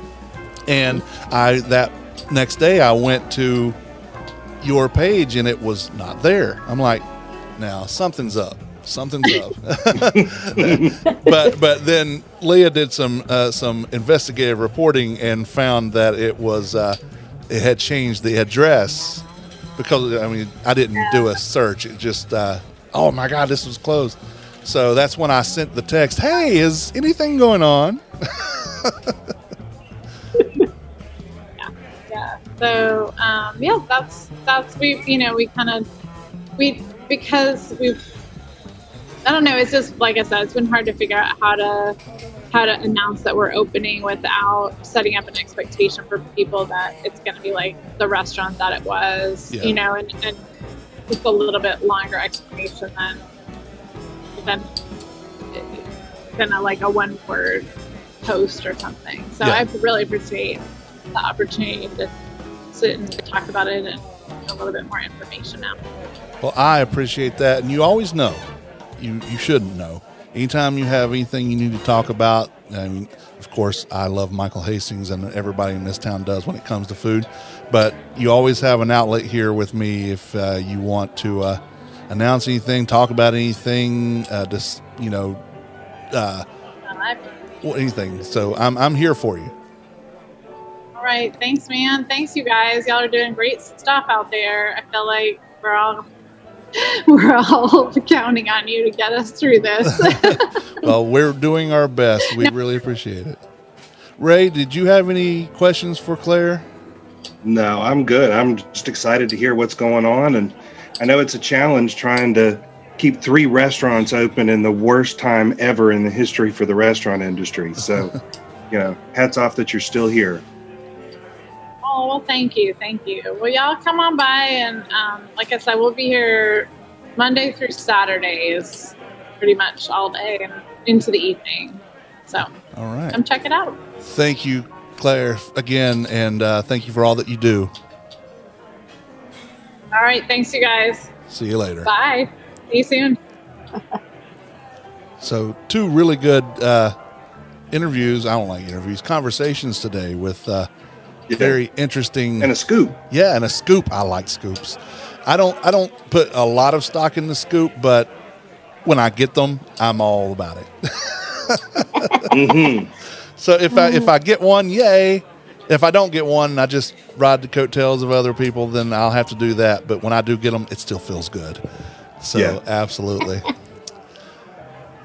And that next day I went to your page and it was not there. I'm like, now something's up. but then Leah did some investigative reporting and found that it was it had changed the address, because I didn't do a search. It just oh my God, this was closed. So that's when I sent the text, hey, is anything going on? Yeah. So that's because I don't know, it's just like I said, it's been hard to figure out how to announce that we're opening without setting up an expectation for people that it's going to be like the restaurant that it was, and just a little bit longer explanation than like a one word post or something. So I really appreciate the opportunity to sit and talk about it and get a little bit more information out. Well, I appreciate that. And you always know, you shouldn't know. Anytime you have anything you need to talk about, of course, I love Michael Hastings, and everybody in this town does when it comes to food. But you always have an outlet here with me if you want to announce anything, talk about anything, anything. So I'm here for you. All right. Thanks, man. Thanks, you guys. Y'all are doing great stuff out there. I feel like we're all counting on you to get us through this. Well, we're doing our best. We really appreciate it. Ray, did you have any questions for Claire? No, I'm good. I'm just excited to hear what's going on. And I know it's a challenge trying to keep 3 restaurants open in the worst time ever in the history for the restaurant industry. So, hats off that you're still here. Oh, well, thank you. Well, y'all come on by, and like I said, we'll be here Monday through Saturdays, pretty much all day and into the evening. So, all right, come check it out. Thank you, Claire, again, and thank you for all that you do. All right, thanks, you guys. See you later. Bye. See you soon. So, 2 really good interviews. I don't like interviews, conversations today with Yeah. very interesting. And a scoop. Yeah, and a scoop. I like scoops. I don't put a lot of stock in the scoop, but when I get them, I'm all about it. Mm-hmm. So if I get one, yay. If I don't get one, and I just ride the coattails of other people, then I'll have to do that. But when I do get them, it still feels good. So Yeah. absolutely.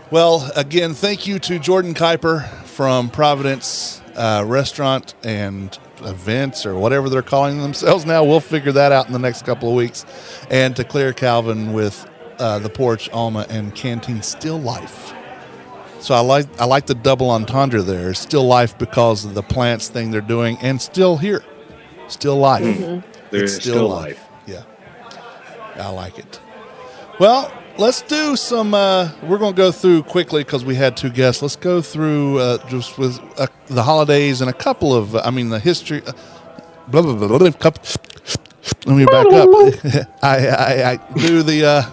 Well, again, thank you to Jordan Kuiper from Providence Restaurant and Events, or whatever they're calling themselves now. We'll figure that out in the next couple of weeks. And to Claire Calvin with The Porch, Alma, and Canteen Still Life. So I like the double entendre there. Still life because of the plants thing they're doing, and still here. Still life. There's It's still life. Yeah. I like it. Well, let's do some, we're going to go through quickly because we had two guests. Let's go through just with the holidays and a couple of, the history. Blah, blah, blah, blah, blah, let me back up. I do the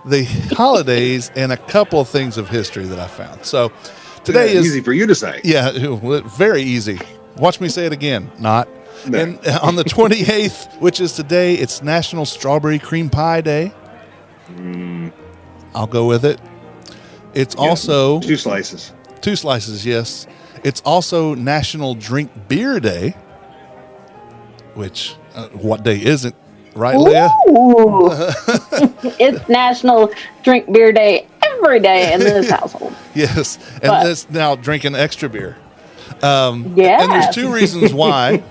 the holidays and a couple of things of history that I found. So today is easy for you to say. yeah, very easy. Watch me say it again. Not. No. And on the 28th, which is today, it's National Strawberry Cream Pie Day. I'll go with it. It's also 2 slices. 2 slices, yes. It's also National Drink Beer Day, which what day isn't, right, Leah? Ooh. It's National Drink Beer Day every day in this household. Yes, and But- that's now drinking extra beer. Yeah. And there's 2 reasons why.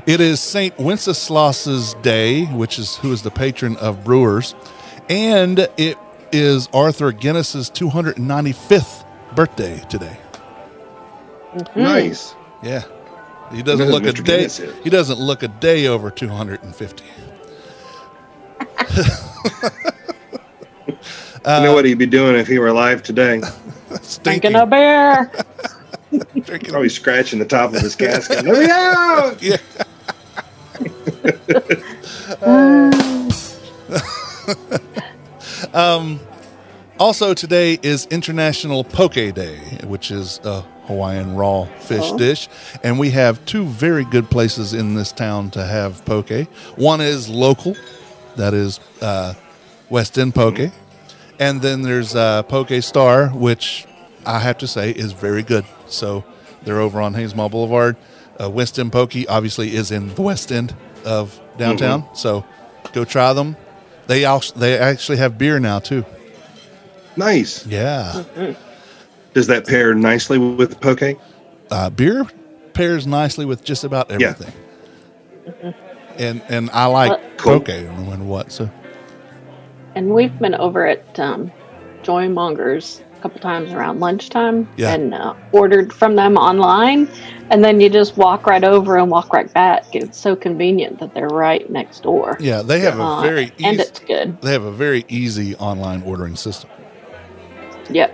It is St. Wenceslas's Day, who is the patron of brewers, and it is Arthur Guinness's 295th birthday today. Nice. Yeah, he doesn't Who look a Mr. day. Guinness is. He doesn't look a day over 250. I know what he'd be doing if he were alive today. Stinking. Drinking a beer. Drinking- Probably scratching the top of his casket. Let me out! Yeah. Also, today is International Poke Day, which is a Hawaiian raw fish dish. And we have 2 very good places in this town to have poke. One is local, that is West End Poke. And then there's Poke Star, which I have to say is very good. So they're over on Hayes Mall Boulevard. West End Poke obviously is in the West End of downtown. So go try them. They actually have beer now too. Nice. Yeah. Does that pair nicely with poke? Beer pairs nicely with just about Yeah. everything. And I like Cool. poke no matter what. So And we've been over at Joy Mongers a couple times around lunchtime Yeah. and ordered from them online. And then you just walk right over and walk right back. It's so convenient that they're right next door. yeah, they have a very and easy, it's good. they have a very easy online ordering system. Yep.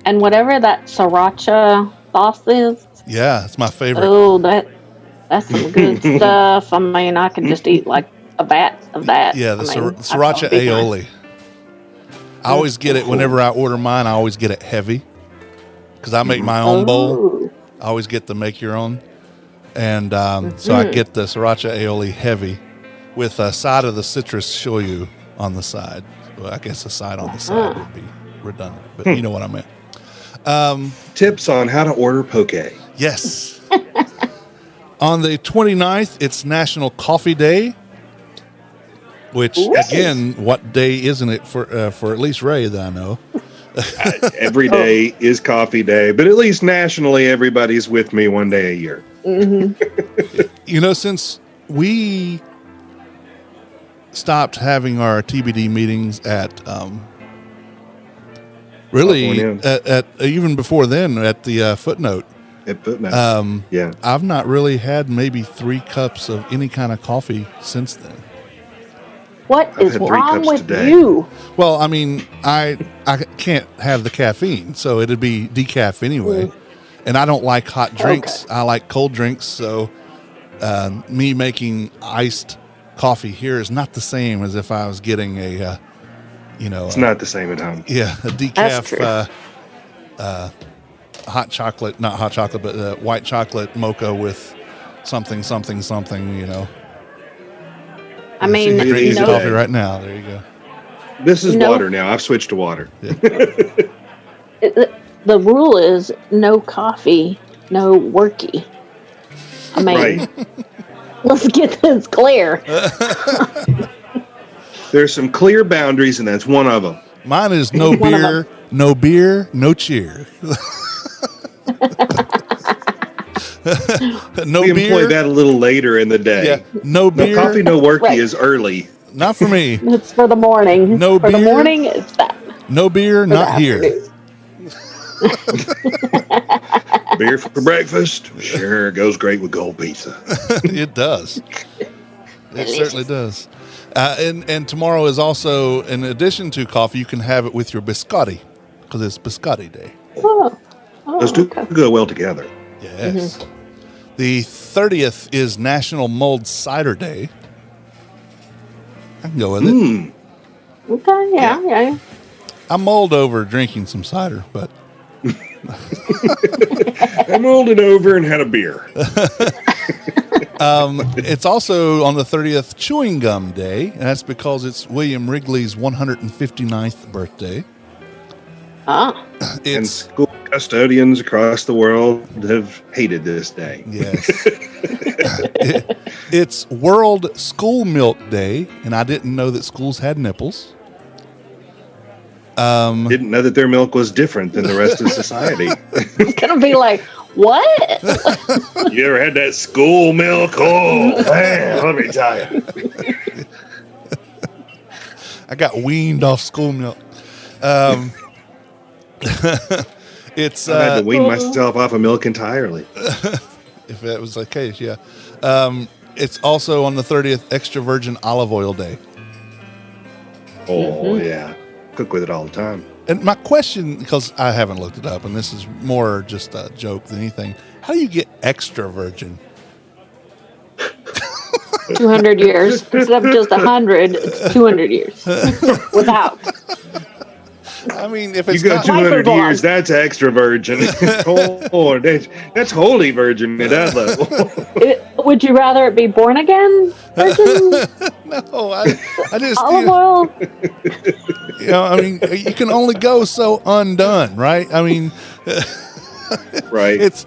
And whatever that sriracha sauce is, Yeah, it's my favorite. oh, that's some good stuff. I mean, I could just eat like a vat of that. Yeah, the I mean, sriracha that'd be nice. aioli. I always get it whenever I order mine. I always get it heavy because I make my own bowl. Ooh. I always get to make your own, and so I get the sriracha aioli heavy with a side of the citrus shoyu on the side. Well, I guess a side on the side would be redundant, but you know what I meant. Tips on how to order poke. Yes. On the 29th, it's National Coffee Day, which, again, what day isn't it for at least Ray that I know? Every day is coffee day, but at least nationally, everybody's with me one day a year. You know, since we stopped having our TBD meetings at really California. at even before then at the Footnote, At Footnote. Yeah. I've not really had maybe 3 cups of any kind of coffee since then. What I've is had 3 wrong cups with today. you? Well, I mean, I can't have the caffeine, so it'd be decaf anyway. And I don't like hot drinks. I like cold drinks. So me making iced coffee here is not the same as if I was getting a, It's not the same at home. yeah, a That's true. decaf hot chocolate, not hot chocolate, but white chocolate mocha with something, something, something, you know. I mean, See, you're drinking no- coffee right now. There you go. This is No. water now. I've switched to water. the rule is no coffee, no worky. I mean, Right. let's get this clear. There's some clear boundaries, and that's one of them. Mine is no One of beer, no beer, no cheer. No We employ beer. that a little later in the day. Yeah, no No beer. coffee, no worky Right. is early. Not for me. It's for the morning. No for the beer? morning, it's that. No beer, For the not here. afternoon. Beer for breakfast? Sure, goes great with gold pizza. It does. It certainly does. And tomorrow is also, in addition to coffee, you can have it with your biscotti because it's biscotti day. Oh, Those two okay. go well together. Yes. The 30th is National Mulled Cider Day. I can go with it. Mm. Okay, yeah. I mulled over drinking some cider, but I mulled it over and had a beer. it's also on the 30th Chewing Gum Day, and that's because it's William Wrigley's 159th birthday. Ah, And It's school custodians across the world have hated this day. yes. It's World School Milk Day, and I didn't know that schools had nipples. Didn't know that their milk was different than the rest of society. it's gonna be like, what? You ever had that school milk? Oh, man, let me tell you. I got weaned off school milk. It's I had to wean myself off of milk entirely. if that was the case, yeah. It's also on the 30th Extra Virgin Olive Oil Day. Oh, yeah. Cook with it all the time. And my question, because I haven't looked it up, and this is more just a joke than anything, how do you get extra virgin? 200 years instead of just 100. It's 200 years without. I mean, if You it's go not, 200 Life years, that's extra virgin. Oh, that's holy virgin at that level. Would you rather it be born again virgin no, I just, olive oil? you know, I mean, you can only go so undone, right? I mean, Right. it's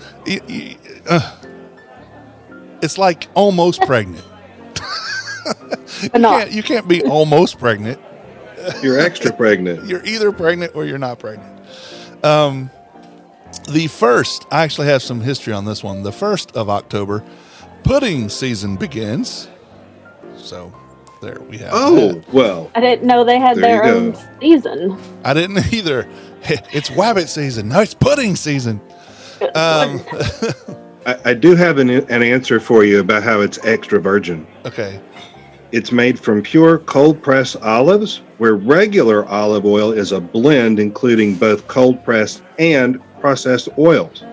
like almost pregnant. No. You can't be almost pregnant. You're extra pregnant. You're either pregnant or you're not pregnant. The first, I actually have some history on this one. The 1st of October, pudding season begins. So there we have Oh, that. well. I didn't know they had There their you own go. season. I didn't either. It's wabbit season. No, it's pudding season. I do have an answer for you about how it's extra virgin. Okay. It's made from pure cold pressed olives, where regular olive oil is a blend including both cold pressed and processed oils.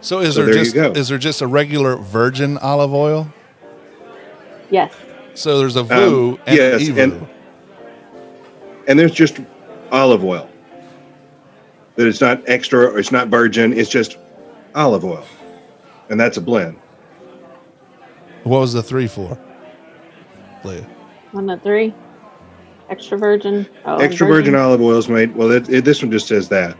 So is So there there you just go. is there just a regular virgin olive oil? Yes. So there's a VU and yes, an EVU. And there's just olive oil. That it's not extra or it's not virgin, it's just olive oil. And that's a blend. What was the 3 for? Leah. 1 to 3. Extra virgin. Oh, Extra virgin olive oil is made. Well, this one just says that.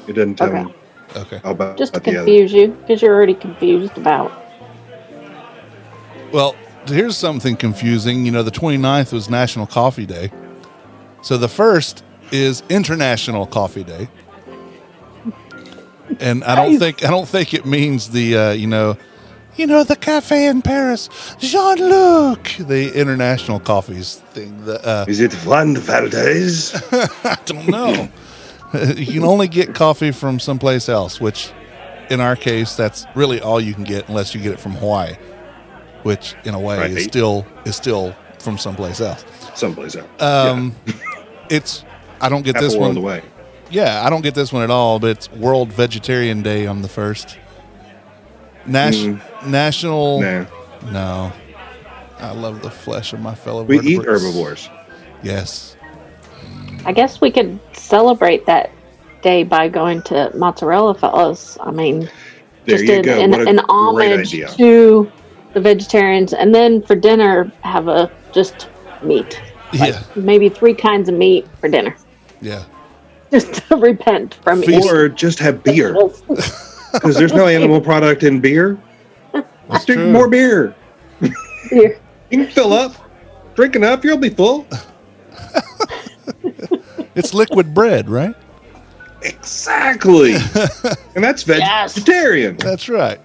It doesn't tell Okay. me Okay. all about Just to the other. confuse you, because you're already confused about. Well, here's something confusing. You know, the 29th was National Coffee Day. So the 1st is International Coffee Day. And I don't think it means the the cafe in Paris, Jean-Luc, the international coffees thing. Is it Juan Valdez? I don't know. You can only get coffee from someplace else, which in our case, that's really all you can get unless you get it from Hawaii, which in a way is Right. still from someplace else. Someplace else. I don't get Half this a world one. away. Yeah, I don't get this one at all, but it's World Vegetarian Day on the 1st. National. Nah. No. I love the flesh of my fellow We eat vertebrates. herbivores. Yes. I guess we could celebrate that day by going to Mozzarella Fellas. I mean, There just you go. What a an great homage idea. to the vegetarians, and then for dinner have just meat. Yeah. Maybe 3 kinds of meat for dinner, Yeah. just to repent from eating. Or just have beer, animals. because there's no animal product in beer. That's Drink true. more beer. Beer. You can fill up. Drink enough, you'll be full. It's liquid bread, right? Exactly. And that's Yes. vegetarian. That's right.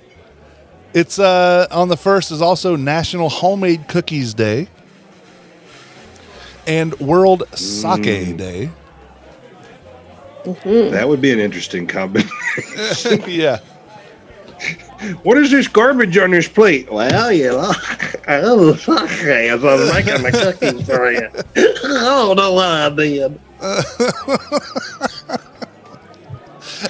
It's on the 1st is also National Homemade Cookies Day and World Sake Day. That would be an interesting combination. Yeah. What is this garbage on this plate? Well, you know, I love sake as I was making the cookies for you. I don't know what I did.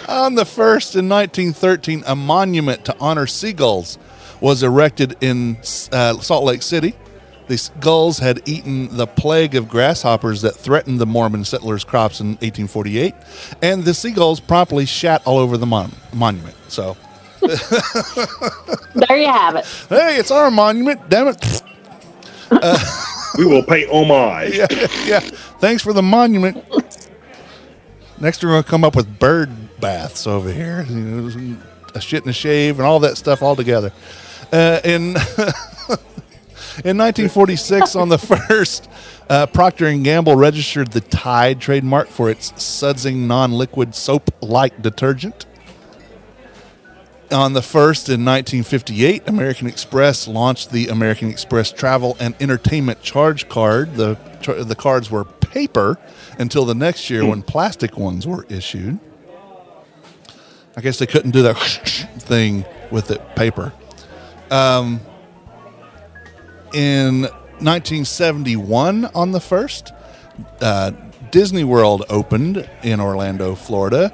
On the 1st in 1913, a monument to honor seagulls was erected in Salt Lake City. The gulls had eaten the plague of grasshoppers that threatened the Mormon settlers' crops in 1848, and the seagulls promptly shat all over the monument. So, There you have it. hey, it's our monument, damn it. We will pay homage. Yeah. Thanks for the monument. Next, we're going to come up with bird baths over here. You know, a shit and a shave and all that stuff all together. In 1946, on the 1st, Procter & Gamble registered the Tide trademark for its sudsing non-liquid soap-like detergent. On the 1st in 1958, American Express launched the American Express Travel and Entertainment Charge Card. The cards were paper until the next year when plastic ones were issued. I guess they couldn't do that thing with it paper. In 1971, on the 1st, Disney World opened in Orlando, Florida.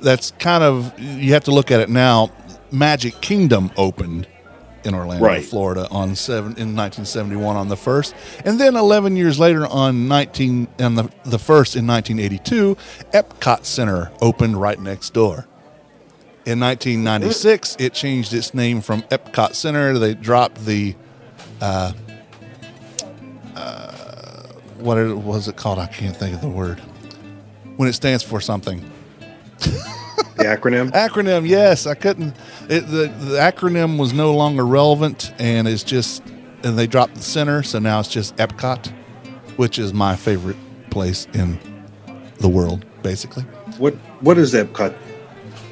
That's kind of, you have to look at it now. Magic Kingdom opened in Orlando, Right. Florida in 1971 on the 1st. And then 11 years later on the 1st in 1982, Epcot Center opened right next door. In 1996, it changed its name from Epcot Center. They dropped the what was it called? I can't think of the word. When it stands for something. The acronym? Acronym, yes. I couldn't. The acronym was no longer relevant, and they dropped the center, so now it's just Epcot, which is my favorite place in the world, basically. What does Epcot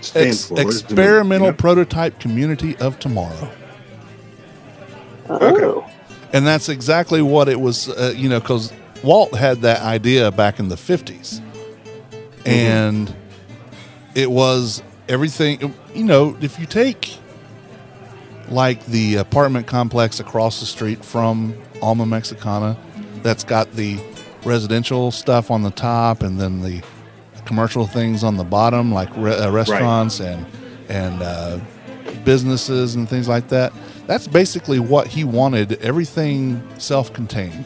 stand for? What does it mean? Experimental You know? Prototype Community of Tomorrow. Oh. And that's exactly what it was, because Walt had that idea back in the 50s. And it was everything, if you take like the apartment complex across the street from Alma Mexicana, that's got the residential stuff on the top and then the commercial things on the bottom, like restaurants and businesses and things like that. That's basically what he wanted, everything self-contained.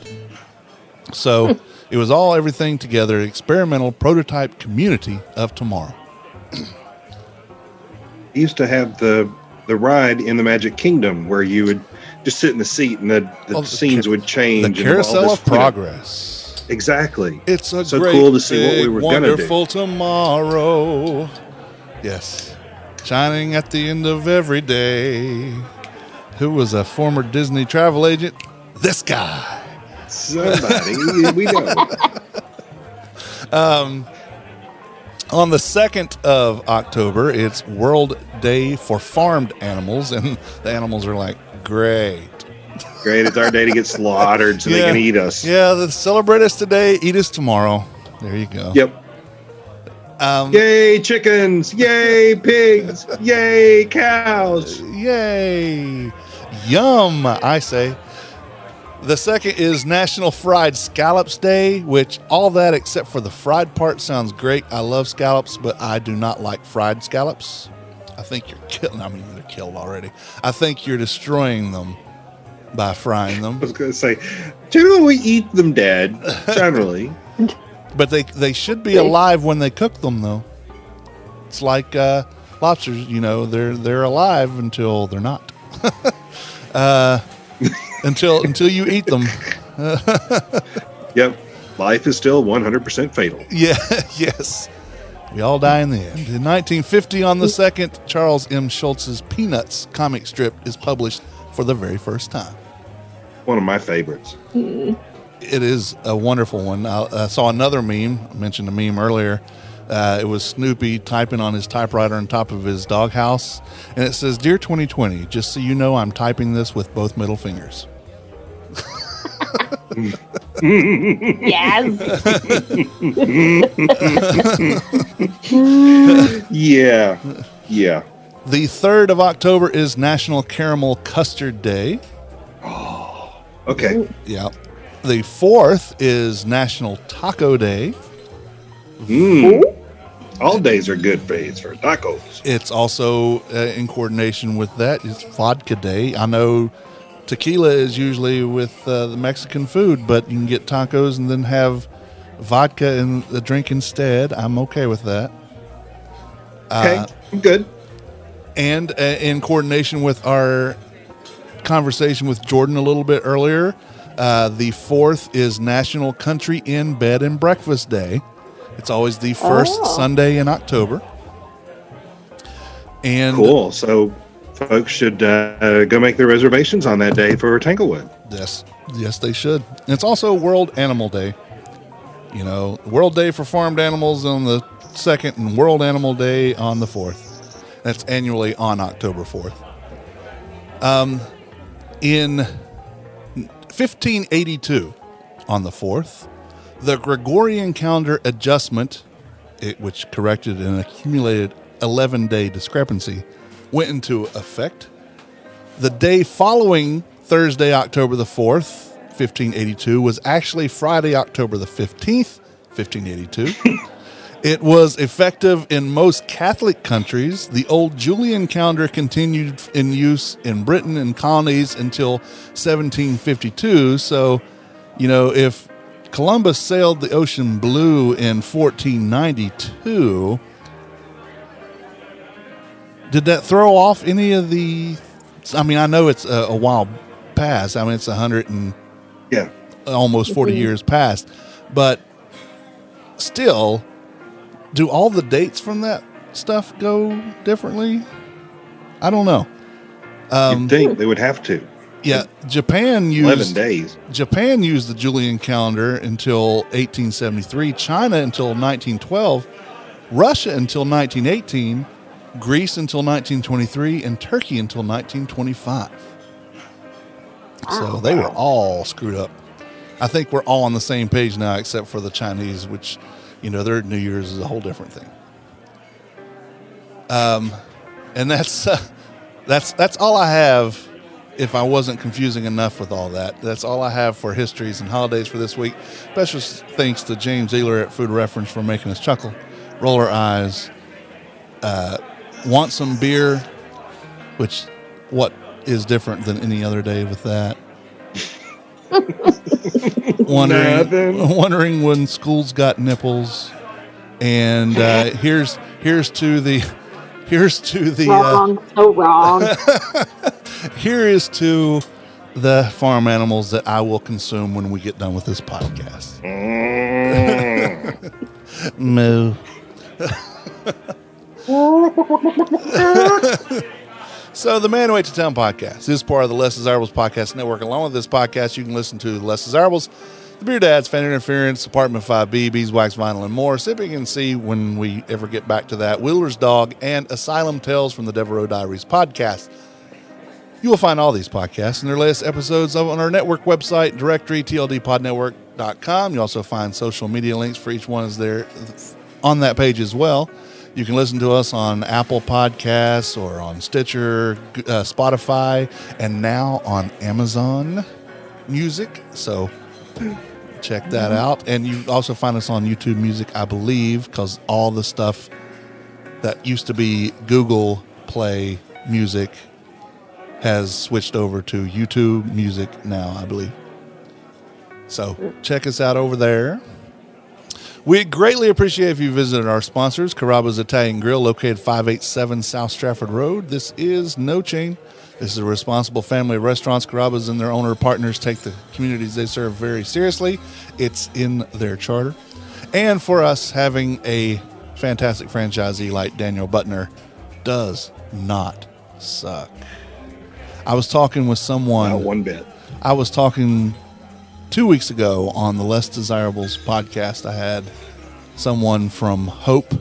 So it was all everything together, experimental prototype community of tomorrow. He used to have the ride in the Magic Kingdom where you would just sit in the seat and the scenes would change. The and all Carousel this, of Progress. Exactly. It's so great, cool to see what we were going to do. wonderful tomorrow. Yes. Shining at the end of every day. Who was a former Disney travel agent? This guy. Somebody we know. On the 2nd of October, it's World Day for Farmed Animals, and the animals are like, great. Great, it's our day to get slaughtered so they can eat us. Yeah, celebrate us today, eat us tomorrow. There you go. Yep. Yay, chickens! Yay, pigs! Yay, cows! Yay. Yum, I say. The 2nd is National Fried Scallops Day, which all that except for the fried part sounds great. I love scallops, but I do not like fried scallops. I think you're killing. I mean, they're killed already. I think you're destroying them by frying them. I was going to say, generally we eat them dead, generally. But they should be alive when they cook them, though. It's like lobsters, they're alive until they're not. Until you eat them. Yep. Life is still 100% fatal. Yeah, yes. We all die in the end. In 1950, on the 2nd, Charles M. Schultz's Peanuts comic strip is published for the very first time. One of my favorites. It is a wonderful one. I saw another meme. I mentioned a meme earlier. It was Snoopy typing on his typewriter on top of his doghouse. And it says, "Dear 2020, just so you know, I'm typing this with both middle fingers." Yes. Yeah. Yeah. The 3rd of October is National Caramel Custard Day. Okay. Yeah. The 4th is National Taco Day. All days are good days for tacos. It's also in coordination with that. It's Vodka Day. I know tequila is usually with the Mexican food, but you can get tacos and then have vodka in the drink instead. I'm okay with that. Okay, I'm good. And in coordination with our conversation with Jordan a little bit earlier, the 4th is National Country Inn Bed and Breakfast Day. It's always the first Sunday in October. And Cool. So folks should go make their reservations on that day for Tanglewood. Yes, they should. And it's also World Animal Day. World Day for Farmed Animals on the 2nd and World Animal Day on the 4th. That's annually on October 4th. In 1582, on the 4th, the Gregorian calendar adjustment, which corrected an accumulated 11-day discrepancy, went into effect. The day following Thursday, October the 4th, 1582, was actually Friday, October the 15th, 1582. It was effective in most Catholic countries. The old Julian calendar continued in use in Britain and colonies until 1752. So, if Columbus sailed the ocean blue in 1492, did that throw off any of the... I mean, I know it's a while past. I mean, it's 100 and almost 40 years past. But still, do all the dates from that stuff go differently? I don't know. You'd think they would have to. Yeah, Japan used 11 days. Japan used the Julian calendar until 1873, China until 1912, Russia until 1918, Greece until 1923, and Turkey until 1925. So they were all screwed up. I think we're all on the same page now, except for the Chinese, which, their New Year's is a whole different thing. And that's all I have. If I wasn't confusing enough with all that, that's all I have for histories and holidays for this week. Special thanks to James Ehler at Food Reference for making us chuckle, roll our eyes, want some beer, which what is different than any other day with that? wondering when school's got nipples, and here's to the wrong, so wrong. Here is to the farm animals that I will consume when we get done with this podcast. Moo. So the Man Who Ate the Town podcast is part of the Less Desirables Podcast Network. Along with this podcast, you can listen to the Less Desirables, the Beer Dads, Fan Interference, Apartment 5B, Beeswax Vinyl, and more. Sipping and See when we ever get back to that, Wheeler's Dog, and Asylum Tales from the Devereaux Diaries podcast. You will find all these podcasts and their latest episodes on our network website, directory, tldpodnetwork.com. You also find social media links for each one is there on that page as well. You can listen to us on Apple Podcasts or on Stitcher, Spotify, and now on Amazon Music. So check that out. And you also find us on YouTube Music, I believe, because all the stuff that used to be Google Play Music has switched over to YouTube Music now, I believe. So check us out over there. We'd greatly appreciate if you visited our sponsors, Carrabba's Italian Grill, located 587 South Stratford Road. This is no chain. This is a responsible family of restaurants. Carrabba's and their owner partners take the communities they serve very seriously. It's in their charter. And for us, having a fantastic franchisee like Daniel Butner does not suck. I was talking with someone. Not one bit. I was talking 2 weeks ago on the Less Desirables podcast. I had someone from Hope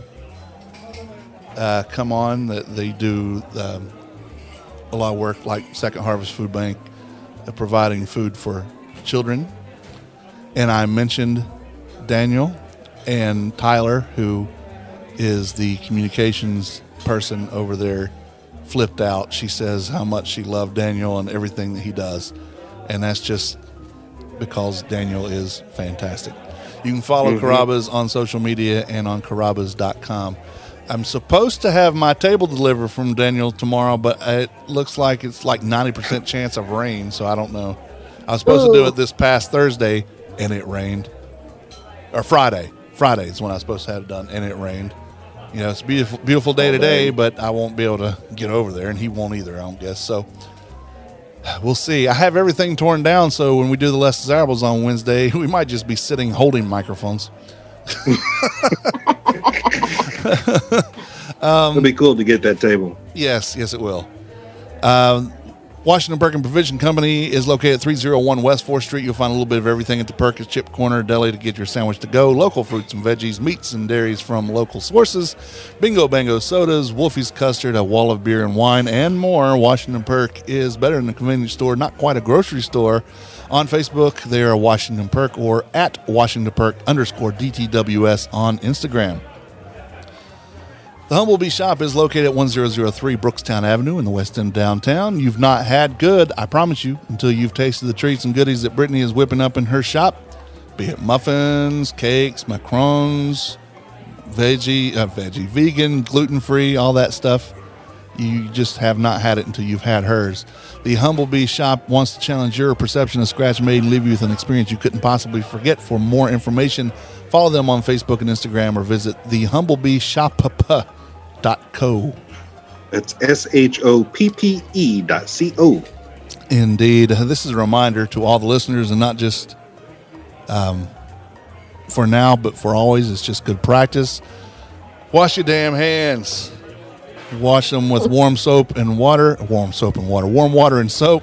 come on. That they do a lot of work like Second Harvest Food Bank, providing food for children. And I mentioned Daniel, and Tyler, who is the communications person over there, flipped out. She says how much she loved Daniel and everything that he does. And that's just because Daniel is fantastic. You can follow Carrabba's on social media and on Carrabba's.com. I'm supposed to have my table delivered from Daniel tomorrow, but it looks like it's like 90% chance of rain, so I don't know. I was supposed to do it this past Thursday, and it rained. Or Friday. Friday is when I was supposed to have it done, and it rained. You know, it's a beautiful, beautiful day today, but I won't be able to get over there, and he won't either, I don't guess. So we'll see. I have everything torn down, so when we do the Less Desirables on Wednesday, we might just be sitting holding microphones. It'll be cool to get that table. Yes, it will. Washington Perkins Provision Company is located at 301 West 4th Street. You'll find a little bit of everything at the Perkins Chip Corner Deli to get your sandwich to go. Local fruits and veggies, meats and dairies from local sources, Bingo Bango sodas, Wolfie's Custard, a wall of beer and wine, and more. Washington Perk is better than a convenience store, not quite a grocery store. On Facebook, they are Washington Perk, or at Washington Perk _DTWS on Instagram. The Humblebee Shop is located at 1003 Brookstown Avenue in the West End downtown. You've not had good, I promise you, until you've tasted the treats and goodies that Brittany is whipping up in her shop. Be it muffins, cakes, macarons, vegan, gluten-free, all that stuff. You just have not had it until you've had hers. The Humblebee Shop wants to challenge your perception of Scratch Made and leave you with an experience you couldn't possibly forget. For more information, follow them on Facebook and Instagram, or visit thehumblebeeshop.co. It's SHOPPE.co. Indeed. This is a reminder to all the listeners, and not just for now, but for always. It's just good practice. Wash your damn hands. Wash them with warm water and soap.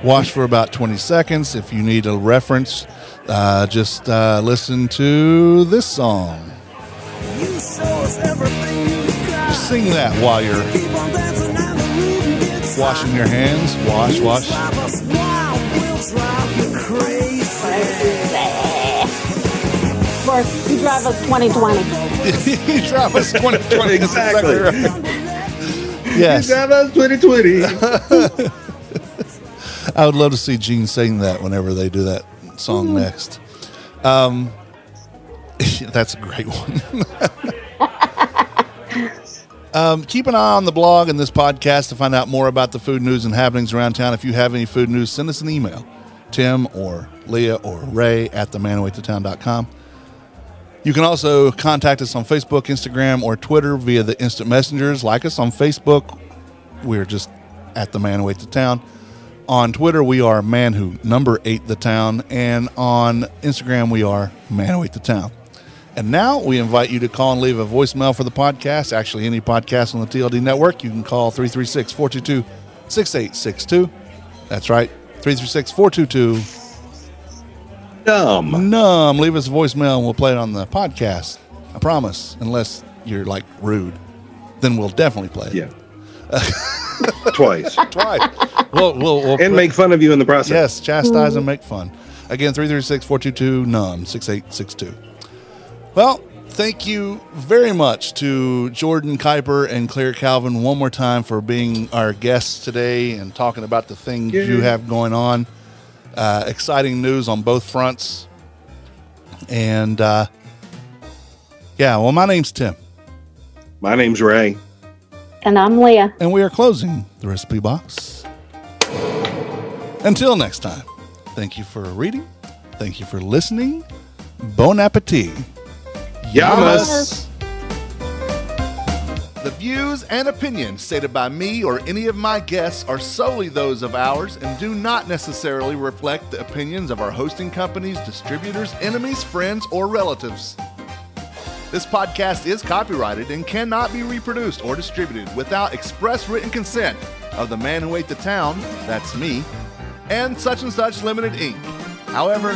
Wash for about 20 seconds. If you need a reference, just listen to this song. Sing that while you're washing your hands. Wash. Of course, you drive us 2020. You drive us 2020. Exactly. Right. Yes. You drive us 2020. I would love to see Gene sing that whenever they do that song next. That's a great one. Keep an eye on the blog and this podcast to find out more about the food news and happenings around town. If you have any food news, send us an email. Tim or Leah or Ray at themanwhoatotown.com. You can also contact us on Facebook, Instagram, or Twitter via the instant messengers. Like us on Facebook. We're just at the Man Who Ate the Town. On Twitter, we are Man Who ate the Town. And on Instagram, we are Man Who Ate the Town. And now we invite you to call and leave a voicemail for the podcast. Actually, any podcast on the TLD network, you can call 336-422-6862. That's right, 336-422 Numb. Leave us a voicemail and we'll play it on the podcast. I promise, unless you're like rude. Then we'll definitely play it. Yeah. Twice. We'll and make fun of you in the process. Yes, chastise and make fun. Again, 336-422-NUM, 6862. Well, thank you very much to Jordan Kuiper and Claire Calvin one more time for being our guests today and talking about the things you have going on. Exciting news on both fronts. And, my name's Tim. My name's Ray. And I'm Leah. And we are closing the recipe box. Until next time, thank you for reading. Thank you for listening. Bon appetit. Yamas. The views and opinions stated by me or any of my guests are solely those of ours and do not necessarily reflect the opinions of our hosting companies, distributors, enemies, friends, or relatives. This podcast is copyrighted and cannot be reproduced or distributed without express written consent of the man who ate the town, that's me, and Such Limited Inc. However,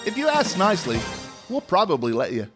if you ask nicely, we'll probably let you.